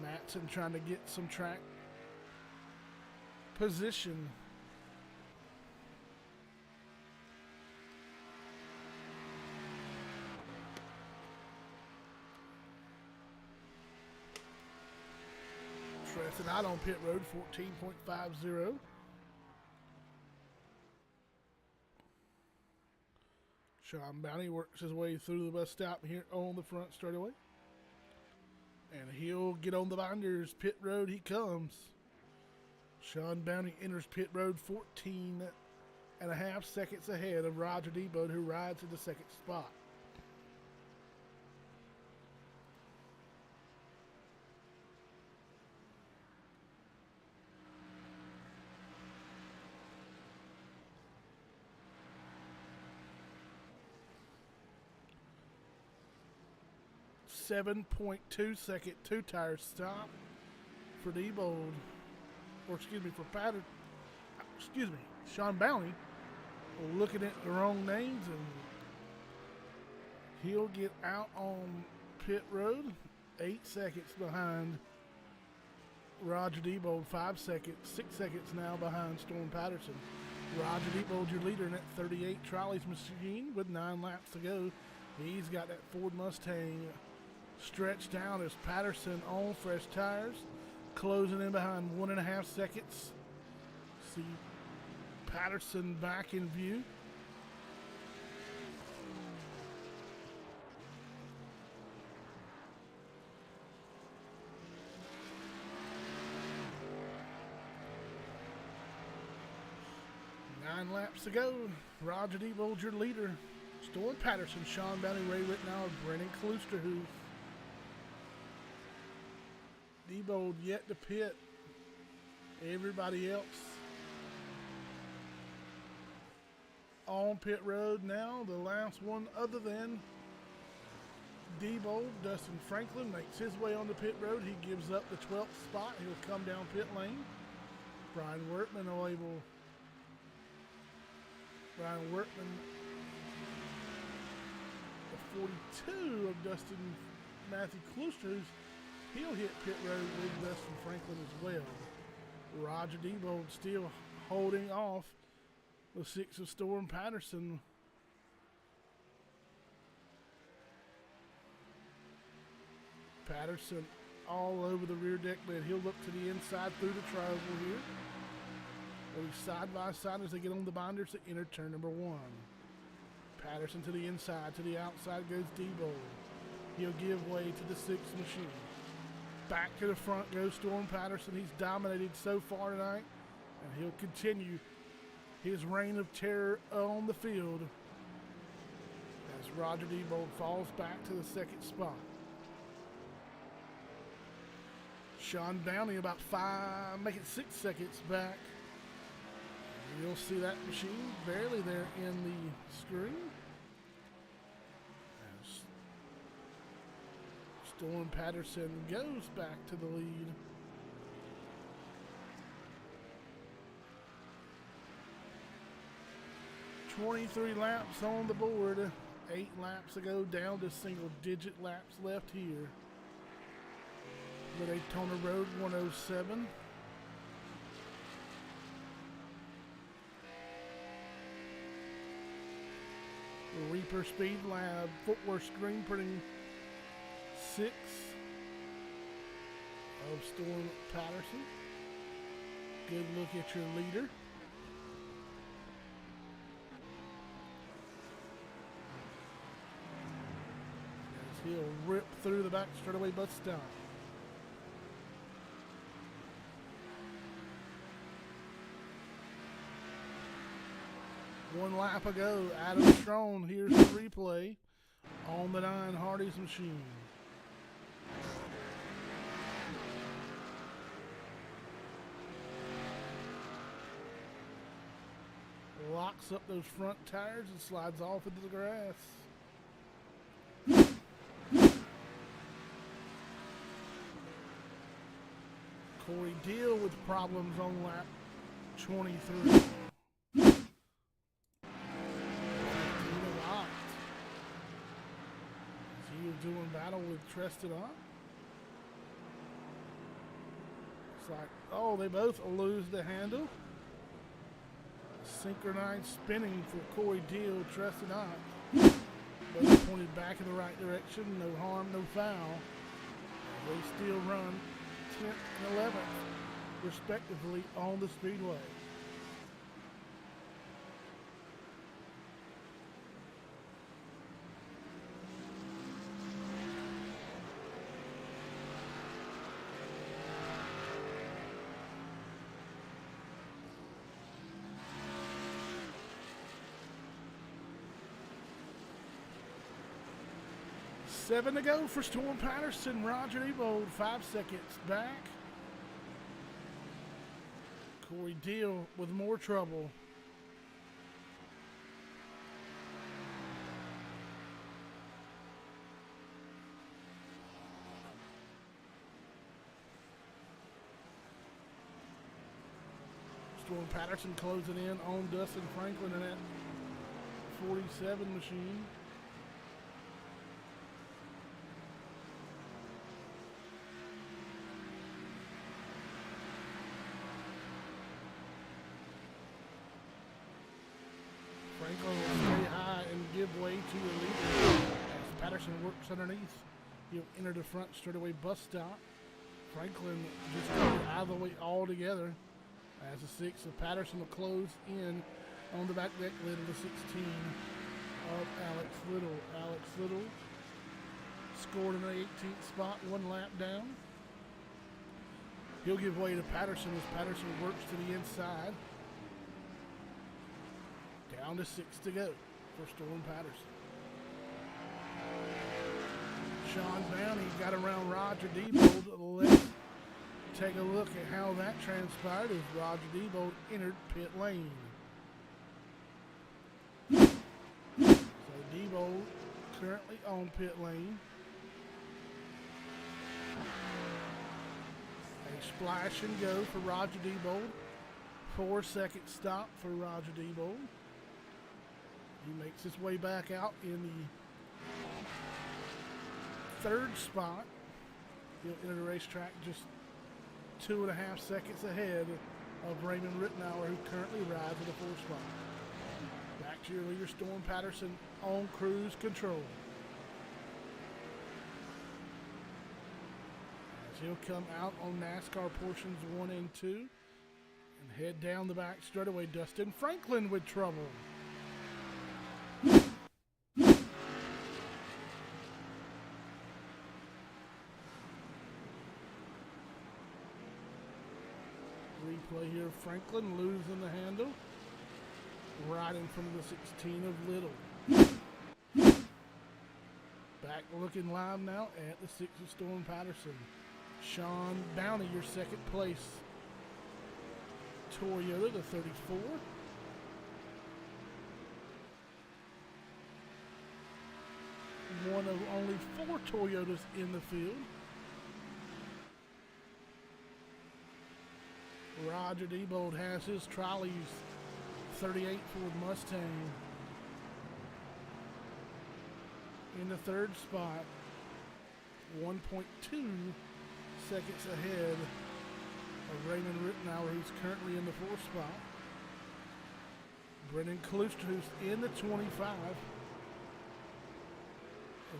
[SPEAKER 1] Matson trying to get some track position. Tressing out on pit road, 14.50. Sean Bounty works his way through the bus stop here on the front straightaway. And he'll get on the binders. Pit road he comes. Sean Bounty enters pit road 14.5 seconds ahead of Roger Diebold, who rides in the 2nd spot. 7.2 second two-tire stop for Diebold, or excuse me, for Sean Bowney, looking at the wrong names, and he'll get out on pit road, 8 seconds behind Roger Diebold, 5 seconds, 6 seconds now behind Storm Patterson. Roger Diebold, your leader in that 38 Trolleys machine with 9 laps to go. He's got that Ford Mustang stretched out as Patterson on fresh tires, closing in behind 1.5 seconds. See Patterson back in view. Nine laps to go. Roger Diebold, your leader. Storm Patterson, Sean Bowney, Ray Rittenauer, Brennan Klusterhoof. Diebold yet to pit. Everybody else on pit road now. The last one other than Diebold, Dustin Franklin, makes his way on the pit road. He gives up the 12th spot. He'll come down pit lane. Brian Workman, the 42 of Dustin Matthew Klusterhoof, he'll hit pit road with Dustin Franklin as well. Roger Diebold still holding off the 6 of Storm Patterson. Patterson all over the rear deck bed. He'll look to the inside through the trioval here. They'll be side by side as they get on the binders to enter turn number 1. Patterson to the inside, to the outside goes Diebold. He'll give way to the 6th machine. Back to the front goes Storm Patterson. He's dominated so far tonight, and he'll continue his reign of terror on the field as Roger Diebold falls back to the 2nd spot. Sean Bowney about 6 seconds back. You'll see that machine barely there in the screen. As Storm Patterson goes back to the lead. "23 laps on the board. 8 laps to go, down to single-digit laps left here. The Daytona Road 107. The Reaper Speed Lab footwear screen printing 6 of Storm Patterson. Good look at your leader. As he'll rip through the back straightaway bus stop. One lap ago, Adam Strone, here's the replay on the 9 Hardy's machine. Locks up those front tires and slides off into the grass. Corey Deal with problems on lap 23. Doing battle with Trested On. It's like, oh, they both lose the handle. Synchronized spinning for Corey Deal, Trested On. Both pointed back in the right direction. No harm, no foul. They still run 10th and 11th, respectively, on the Speedway. Seven to go for Storm Patterson. Roger Diebold, 5 seconds back. Corey Deal with more trouble. Storm Patterson closing in on Dustin Franklin in that 47 machine. Franklin will stay high and give way to the leader as Patterson works underneath. He'll enter the front straightaway bus stop. Franklin just got out of the way altogether as the 6 of Patterson will close in on the back deck lid of the 16 of Alex Little. Alex Little scored in the 18th spot, 1 lap down. He'll give way to Patterson as Patterson works to the inside. Down to 6 to go for Storm Patterson. Sean Bounty got around Roger Diebold. Let's take a look at how that transpired as Roger Diebold entered pit lane. So Diebold currently on pit lane. A splash and go for Roger Diebold. 4-second stop for Roger Diebold. He makes his way back out in the 3rd spot. He'll enter the racetrack just 2.5 seconds ahead of Raymond Rittenauer, who currently rides in the 4th spot. Back to your leader, Storm Patterson, on cruise control. As he'll come out on NASCAR portions 1 and 2 and head down the back straightaway, Dustin Franklin with trouble. Replay here, Franklin losing the handle, right in front of the 16 of Little. Back looking live now at the 6 of Storm Patterson. Sean Bounty, your 2nd place Toyota, the 34. One of only 4 Toyotas in the field. Roger Diebold has his trolleys, 38 Ford Mustang. In the 3rd spot, 1.2 seconds ahead of Raymond Rittenauer, who's currently in the 4th spot. Brendan Kluster, who's in the 25,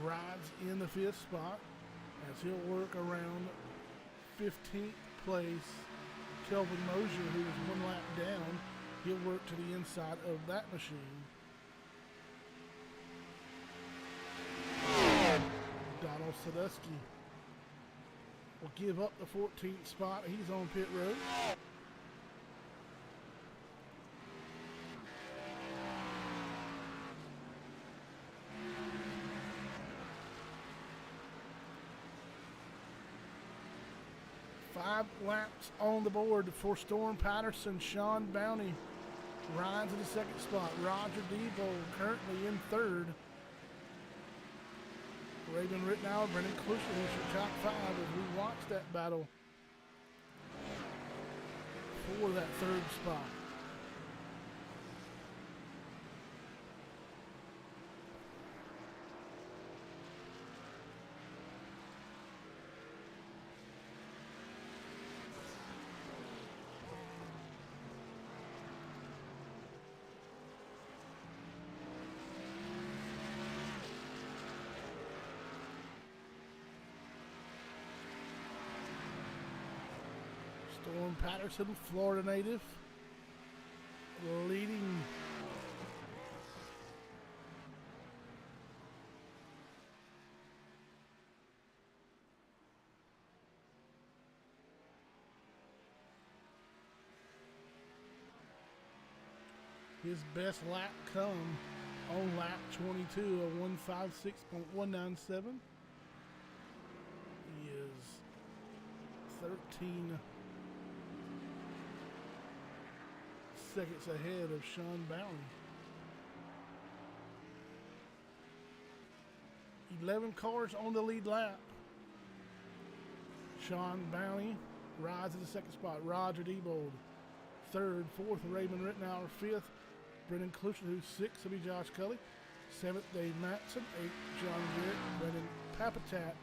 [SPEAKER 1] rides in the 5th spot as he'll work around 15th place Kelvin Mosier, who is 1 lap down. He'll work to the inside of that machine. Donald Sadusky will give up the 14th spot. He's on pit road. Five laps on the board for Storm Patterson. Sean Bounty rides in the 2nd spot. Roger Diebold currently in 3rd. Raymond Rittenauer, Brendan Kluster is your top 5 as we watch that battle for that 3rd spot. Storm Patterson, Florida native, leading his best lap come on lap 22 of 156.197. He is 13 seconds ahead of Sean Bounty. 11 cars on the lead lap. Sean Bounty rides in the 2nd spot. Roger Diebold third. Fourth, Raymond Rittenauer. Fifth, Brendan Kluster, who's sixth, will be Josh Cully. Seventh, Dave Matson. Eighth, John Garrett. Brendan Papatat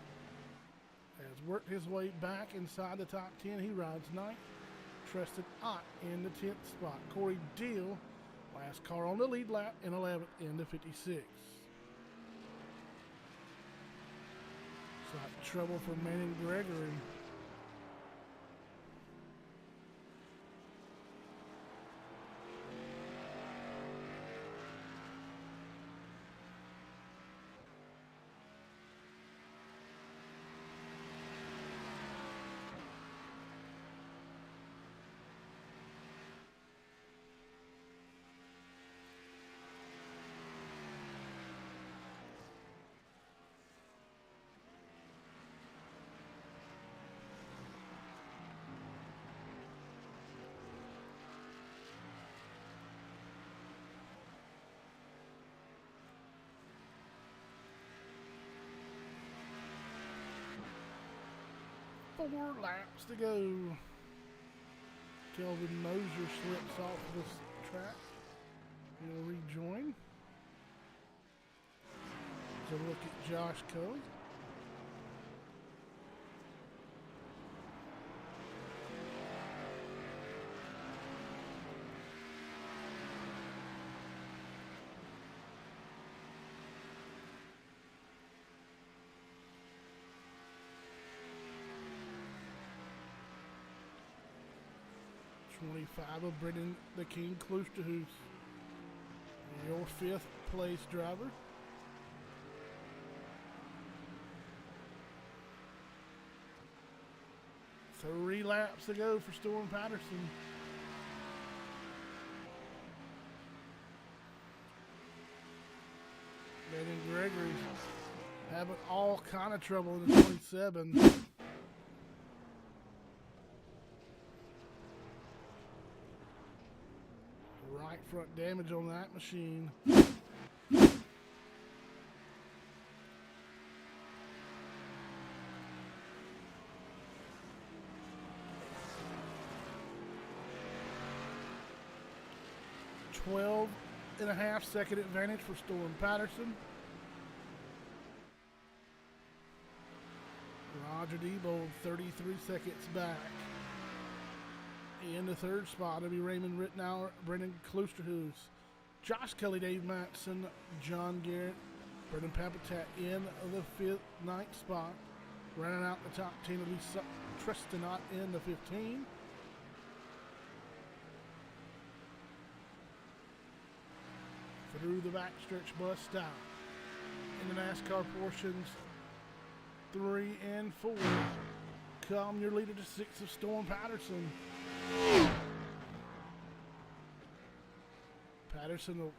[SPEAKER 1] has worked his way back inside the top 10. He rides ninth. Tristan Ott in the 10th spot. Corey Deal, last car on the lead lap, in 11th in the 56. Slight trouble for Manning Gregory. Four laps to go. Kelvin Moser slips off this track. He'll rejoin. So look at Josh Cully. '25 of Brendan the King Kluster, who's your fifth place driver. Three laps to go for Storm Patterson. Manning Gregory having all kind of trouble in the 27. Right front damage on that machine. .12.5 advantage for Storm Patterson. Roger Debo 33 seconds back. In the third spot, it'll be Raymond Rittenauer, Brendan Kluster, who's Josh Kelly, Dave Matson, John Garrett, Brendan Papatat in the ninth spot. Running out the top 10 will be Tristan Ott in the 15. Through the backstretch bus stop. In the NASCAR portions, 3 and 4. Come your leader to 6 of Storm Patterson. Patterson will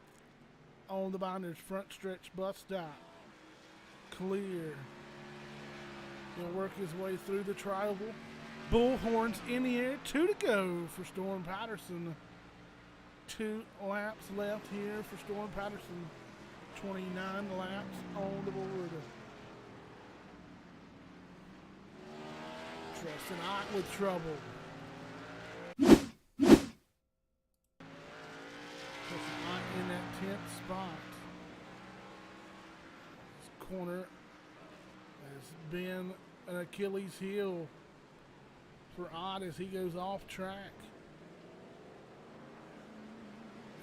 [SPEAKER 1] on the binders, front stretch bus stop. Clear. He'll work his way through the trioval. Bullhorns in the air. 2 to go for Storm Patterson. 2 laps left here for Storm Patterson. 29 laps on the board. Tristan Ott with trouble. Tristan Ott in that 10th spot. This corner has been an Achilles heel for Ott as he goes off track.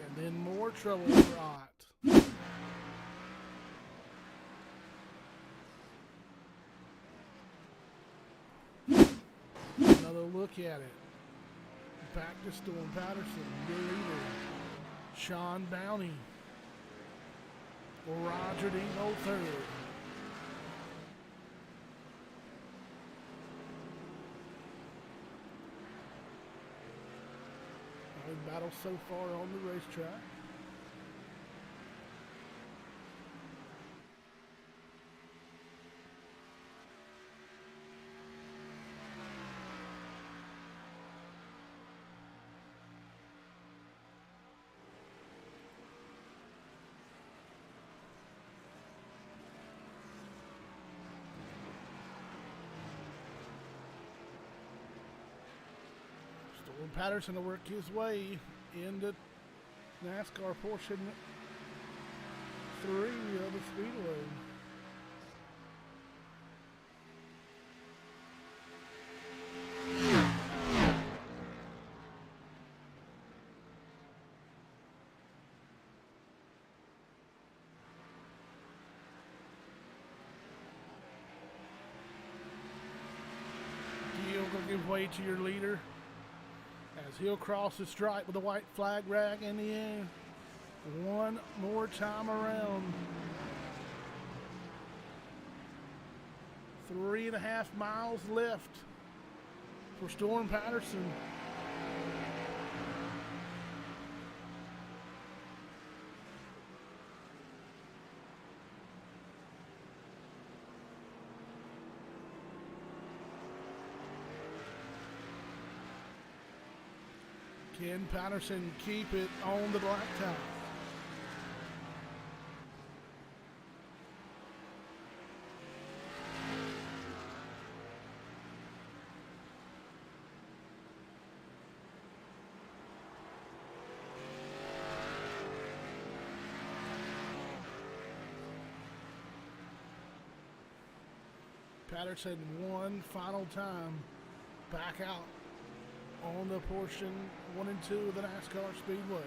[SPEAKER 1] And then more trouble for Ott. Another look at it. Back to Storm Patterson, your leader. Sean Bounty. Roger Debo third. Battle so far on the racetrack. Storm Patterson will work his way into NASCAR portion 3 of the Speedway. Give way to your leader as he'll cross the stripe with a white flag rag in the air. One more time around. 3.5 miles left for Storm Patterson. Can Patterson keep it on the blacktop? Patterson one final time back out on the portion 1 and 2 of the NASCAR Speedway.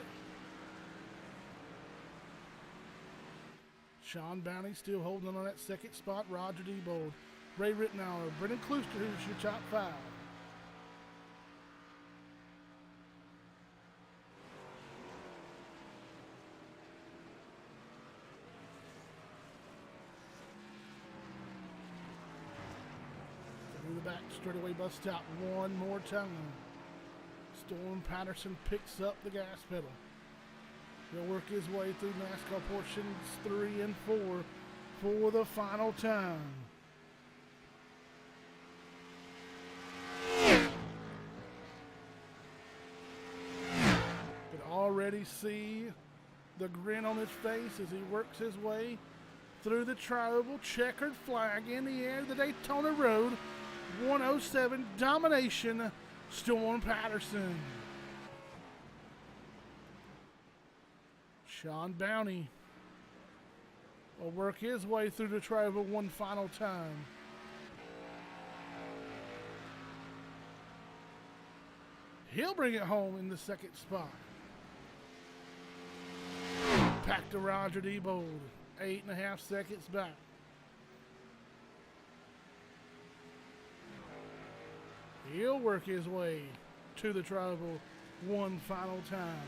[SPEAKER 1] Sean Bounty still holding on that second spot. Roger Debold, Ray Rittenauer, Brendan Klooster, who's your top 5. Through the back straightaway bus stop one more time. Storm Patterson picks up the gas pedal. He'll work his way through NASCAR portions 3 and 4 for the final time. Can already see the grin on his face as he works his way through the tribal checkered flag in the air, the Daytona Road. 107 domination. Storm Patterson. Sean Bounty will work his way through the tribal one final time. He'll bring it home in the second spot. Back to Roger Debold, 8.5 seconds back. He'll work his way to the tribal one final time.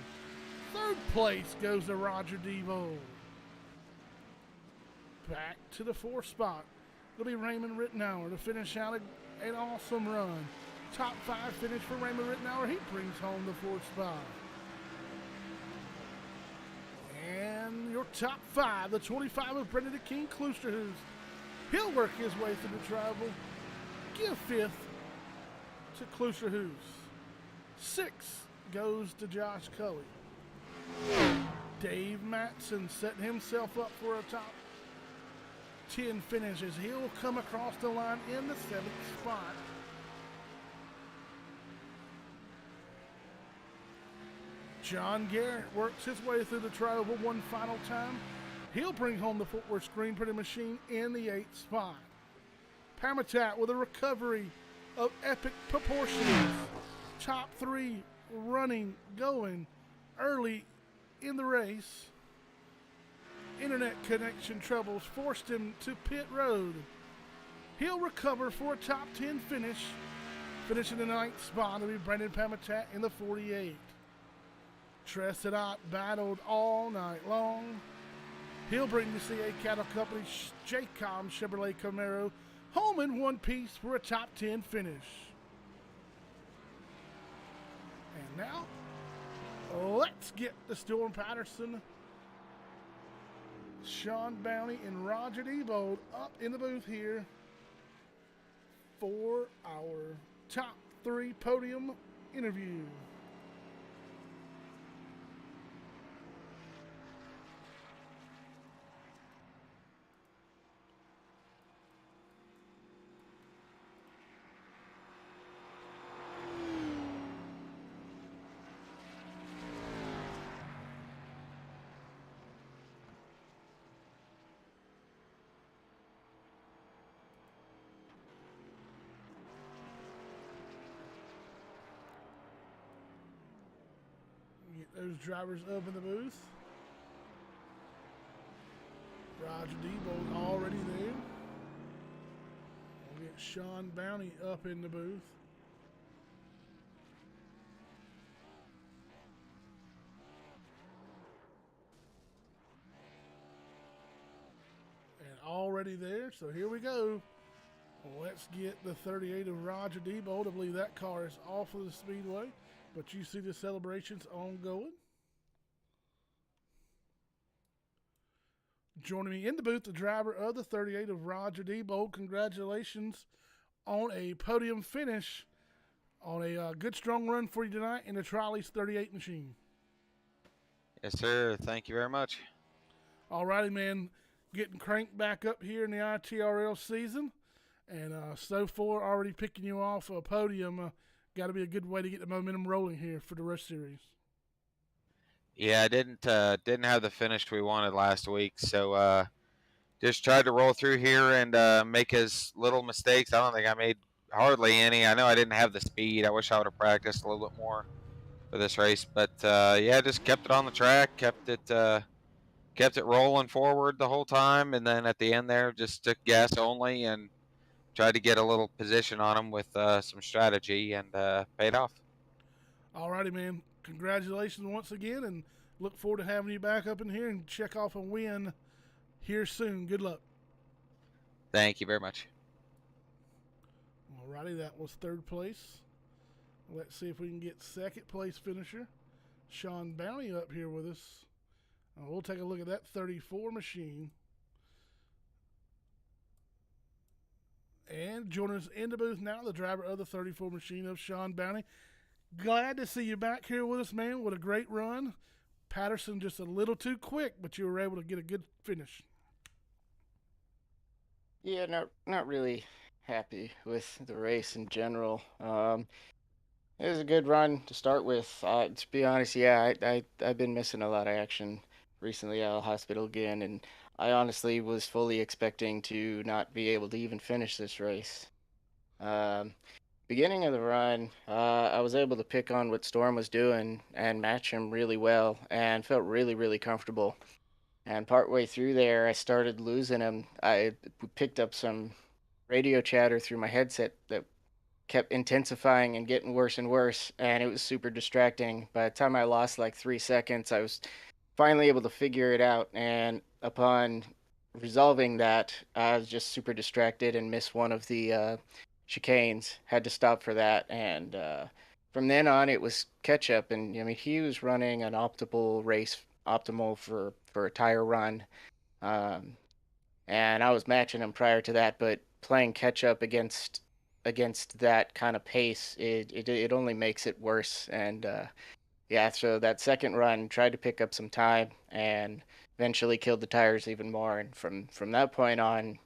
[SPEAKER 1] Third place goes to Roger Debold. Back to the 4th spot. It'll be Raymond Rittenauer to finish out an awesome run. Top 5 finish for Raymond Rittenauer. He brings home the 4th spot. And your top 5, the 25 of Brendan the King Klooster, he'll work his way through the tribal. Give 5th to Klooster Hoos. 6 goes to Josh Cully. Dave Matson setting himself up for a top 10 finish as he'll come across the line in the 7th spot. John Garrett works his way through the tribal one final time. He'll bring home the Fort Worth Screen Printing Machine in the 8th spot. Pamatat with a recovery of epic proportions. Top 3 running, going early in the race. Internet connection troubles forced him to pit road. He'll recover for a top 10 finish. Finishing the 9th spot will be Brendan Pamatat in the 48. Tresidot battled all night long. He'll bring the CA Cattle Company Jaycom Chevrolet Camaro home in one piece for a top 10 finish. And now, let's get the Storm Patterson, Sean Bounty, and Roger Debold up in the booth here for our top 3 podium interview. those drivers up in the booth. Roger Debold already there. We'll get Sean Bounty up in the booth. And already there, so here we go. Let's get the 38 of Roger Debold. I believe that car is off of the Speedway, but you see the celebrations ongoing. Joining me in the booth, the driver of the 38 of Roger Debold. Congratulations on a podium finish on a good, strong run for you tonight in the Trially's 38 machine.
[SPEAKER 2] Yes, sir. Thank you very much.
[SPEAKER 1] All righty, man. Getting cranked back up here in the ITRL season. And so far, already picking you off a podium. Got to be a good way to get the momentum rolling here for the Rush Series.
[SPEAKER 2] Yeah, I didn't have the finish we wanted last week, so just tried to roll through here and make as little mistakes. I don't think I made hardly any. I know I didn't have the speed. I wish I would have practiced a little bit more for this race, but yeah, just kept it on the track, kept it rolling forward the whole time, and then at the end there, just took gas only and tried to get a little position on them with some strategy, and paid off.
[SPEAKER 1] All righty, man. Congratulations once again, and look forward to having you back up in here and check off a win here soon. Good luck.
[SPEAKER 2] Thank you very much.
[SPEAKER 1] All righty, that was third place. Let's see if we can get second place finisher Sean Bounty up here with us. We'll take a look at that 34 machine. And joining us in the booth now, the driver of the 34 machine of Sean Bounty. Glad to see you back here with us, man. What a great run. Patterson just a little too quick, but you were able to get a good finish.
[SPEAKER 3] Yeah, not really happy with the race in general. It was a good run to start with. To be honest, yeah, I've been missing a lot of action recently out of the hospital again, and I honestly was fully expecting to not be able to even finish this race. Beginning of the run, I was able to pick on what Storm was doing and match him really well, and felt really, really comfortable. And partway through there, I started losing him. I picked up some radio chatter through my headset that kept intensifying and getting worse and worse, and it was super distracting. By the time I lost like 3 seconds, I was finally able to figure it out, and upon resolving that, I was just super distracted and missed one of the chicanes. Had to stop for that, and from then on, it was catch up. And I mean, he was running an optimal for a tire run, and I was matching him prior to that. But playing catch up against that kind of pace, it only makes it worse. And yeah, so that second run, tried to pick up some time and eventually killed the tires even more. And from that point on,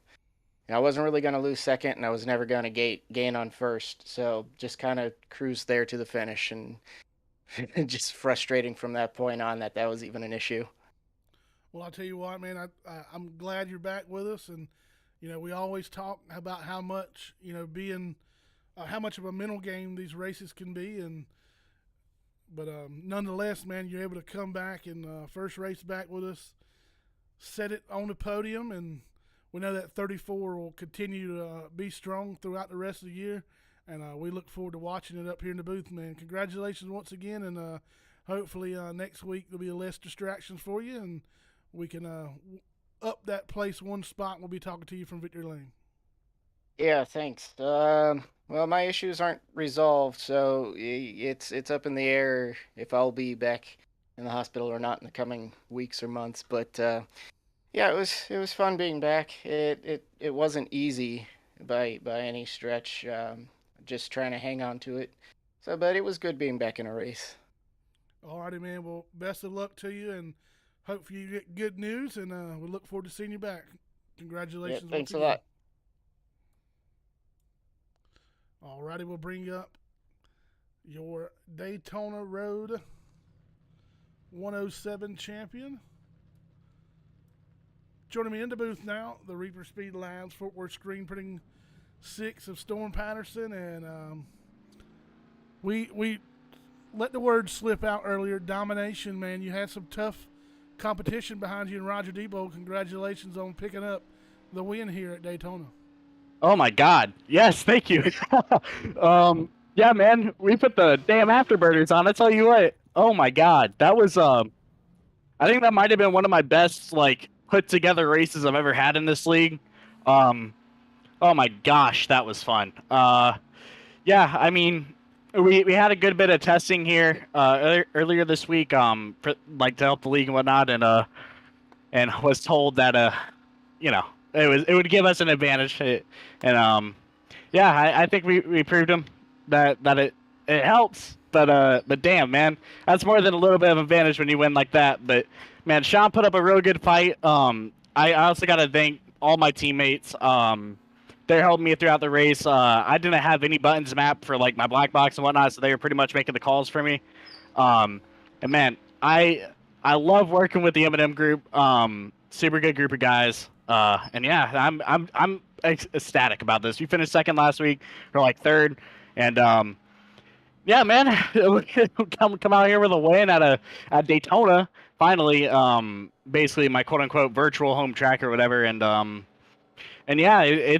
[SPEAKER 3] I wasn't really going to lose second, and I was never going to gain on first. So just kind of cruised there to the finish, and just frustrating from that point on that was even an issue.
[SPEAKER 1] Well, I'll tell you what, man, I'm glad you're back with us. And, you know, we always talk about how much, you know, how much of a mental game these races can be. But nonetheless, man, you're able to come back and first race back with us, set it on the podium, and we know that 34 will continue to be strong throughout the rest of the year, and we look forward to watching it up here in the booth, man. Congratulations once again, and hopefully next week there'll be less distractions for you, and we can up that place one spot, and we'll be talking to you from Victory Lane.
[SPEAKER 3] Yeah, thanks. Well, my issues aren't resolved, so it's up in the air if I'll be back in the hospital or not in the coming weeks or months. But yeah, it was fun being back. It wasn't easy by any stretch. Just trying to hang on to it. So, but it was good being back in a race.
[SPEAKER 1] All righty, man. Well, best of luck to you, and hopefully you get good news, and we look forward to seeing you back. Congratulations.
[SPEAKER 3] Yeah, thanks
[SPEAKER 1] once
[SPEAKER 3] a lot.
[SPEAKER 1] All righty, we'll bring up your Daytona Road 107 champion. Joining me in the booth now, the Reaper Speed Labs Fort Worth screen printing 6 of Storm Patterson, and we let the word slip out earlier. Domination, man. You had some tough competition behind you, and Roger Debo. Congratulations on picking up the win here at Daytona.
[SPEAKER 4] Oh my God! Yes, thank you. Yeah, man, we put the damn afterburners on. I tell you what. Oh my God, that was I think that might have been one of my best like put together races I've ever had in this league. Um, oh my gosh, that was fun. Yeah, I mean, we had a good bit of testing here earlier this week, like to help the league and whatnot, and was told that you know, it would give us an advantage, and yeah, I think we proved them that it helps, but damn, man, that's more than a little bit of advantage when you win like that. But man, Sean put up a real good fight. I also got to thank all my teammates. They're helping me throughout the race. I didn't have any buttons mapped for like my black box and whatnot, so they were pretty much making the calls for me. And man, I love working with the M&M group. Super good group of guys. And yeah, I'm ecstatic about this. We finished second last week, or like third, and yeah, man, come out here with a win at Daytona finally. Basically my quote unquote virtual home track or whatever, and yeah,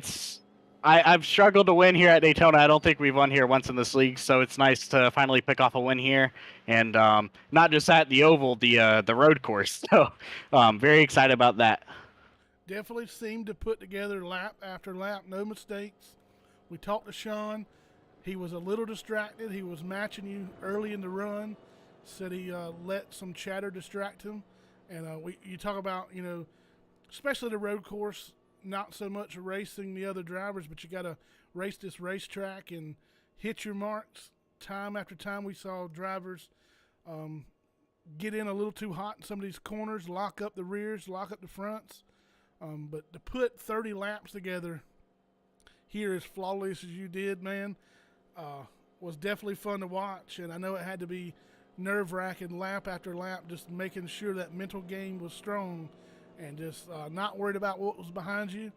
[SPEAKER 4] I've struggled to win here at Daytona. I don't think we've won here once in this league, so it's nice to finally pick off a win here, and not just at the oval, the road course. So very excited about that.
[SPEAKER 1] Definitely seemed to put together lap after lap, no mistakes. We talked to Sean. He was a little distracted. He was matching you early in the run. Said he let some chatter distract him. And you talk about, especially the road course, not so much racing the other drivers, but you got to race this racetrack and hit your marks. Time after time we saw drivers get in a little too hot in some of these corners, lock up the rears, lock up the fronts. But to put 30 laps together here as flawless as you did, man, was definitely fun to watch. And I know it had to be nerve-wracking lap after lap, just making sure that mental game was strong and just not worried about what was behind you,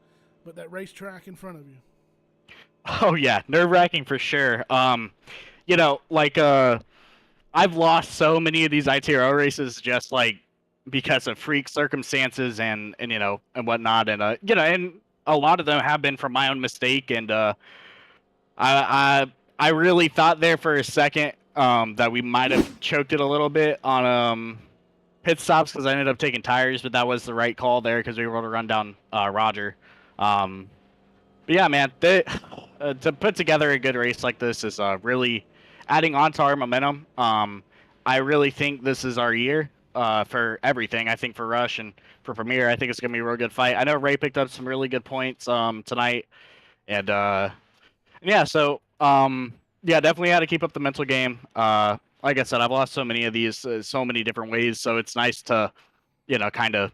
[SPEAKER 1] but that racetrack in front of you.
[SPEAKER 4] Oh yeah, nerve-wracking for sure. I've lost so many of these ITRL races just like because of freak circumstances and whatnot, and and a lot of them have been from my own mistake, and I really thought there for a second that we might have choked it a little bit on pit stops because I ended up taking tires, but that was the right call there because we were able to run down Roger. But yeah, man, to put together a good race like this is really adding on to our momentum. I really think this is our year for everything. I think for Rush and for Premier, I think it's going to be a real good fight. I know Ray picked up some really good points tonight. And yeah, so yeah, definitely had to keep up the mental game. Like I said, I've lost so many of these so many different ways, so it's nice to, kind of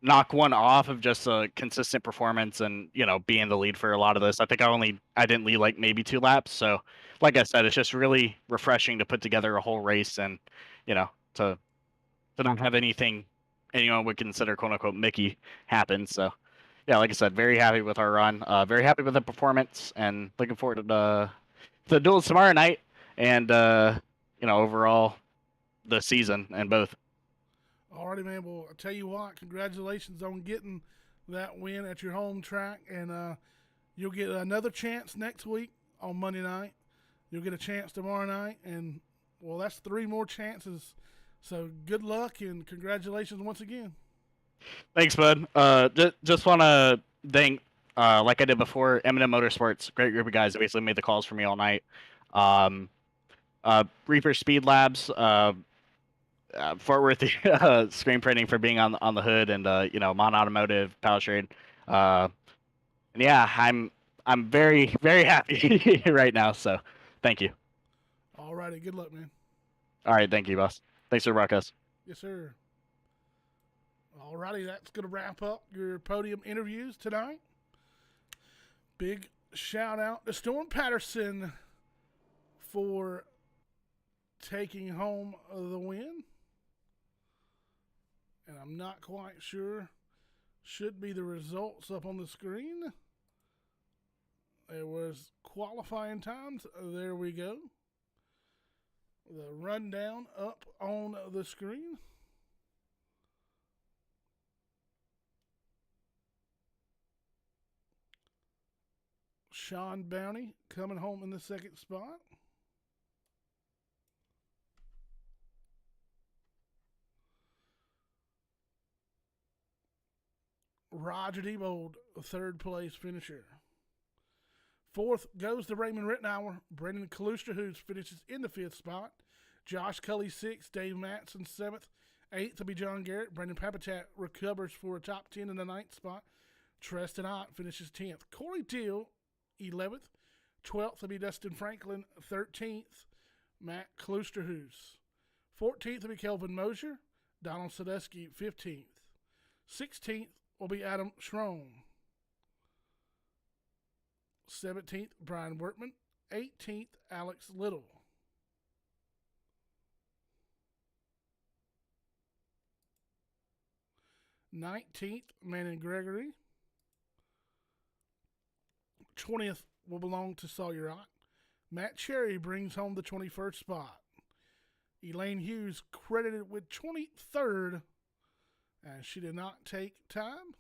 [SPEAKER 4] knock one off of just a consistent performance and, be in the lead for a lot of this. I think I didn't lead like maybe 2 laps. So like I said, it's just really refreshing to put together a whole race and, to not have anything anyone would consider quote unquote Mickey happen. So yeah, like I said, very happy with our run, very happy with the performance, and looking forward to the duels tomorrow night and, overall the season and both.
[SPEAKER 1] Alrighty, man. Well, I'll tell you what, congratulations on getting that win at your home track, and you'll get another chance next week on Monday night. You'll get a chance tomorrow night, and, well, that's 3 more chances. So good luck, and congratulations once again.
[SPEAKER 4] Thanks, bud. Just want to thank, like I did before, M&M Motorsports, great group of guys that basically made the calls for me all night. Reaper Speed Labs, Fort Worth screen printing for being on the hood, and Mon Automotive, Powertrade. And yeah, I'm very, very happy right now. So thank you.
[SPEAKER 1] All righty, good luck, man.
[SPEAKER 4] All right, thank you, boss. Thanks for the broadcast.
[SPEAKER 1] Yes, sir. All righty, that's going to wrap up your podium interviews tonight. Big shout out to Storm Patterson for taking home the win. And I'm not quite sure. Should be the results up on the screen. There was qualifying times. There we go. the rundown up on the screen. Sean Bounty coming home in the second spot. Roger Diebold, third place finisher. Fourth goes to Raymond Rittenauer. Brendan Kalusterhoos finishes in the fifth spot. Josh Cully sixth. Dave Matson seventh. Eighth will be John Garrett. Brendan Papachat recovers for a top 10 in the ninth spot. Treston Ott finishes 10th. Corey Teal 11th. 12th will be Dustin Franklin. 13th, Matt Kalusterhoos. 14th will be Kelvin Mosier. Donald Sadusky 15th. 16th will be Adam Schroen. 17th, Brian Workman. 18th, Alex Little. '19th, Manning Gregory. 20th will belong to Sawyer Ott. Matt Cherry brings home the 21st spot. Elaine Hughes credited with 23rd, and she did not take time.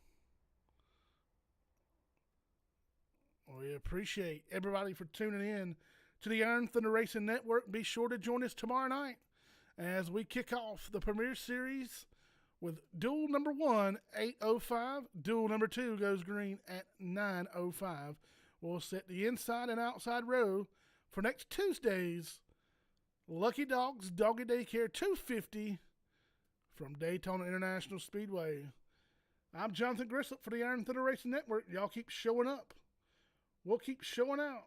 [SPEAKER 1] We appreciate everybody for tuning in to the Iron Thunder Racing Network. Be sure to join us tomorrow night as we kick off the Premier Series with duel number 1, 8:05. Duel number 2 goes green at 9:05. We'll set the inside and outside row for next Tuesday's Lucky Dogs Doggy Daycare 250 from Daytona International Speedway. I'm Jonathan Grissom for the Iron Thunder Racing Network. Y'all keep showing up. We'll keep showing out.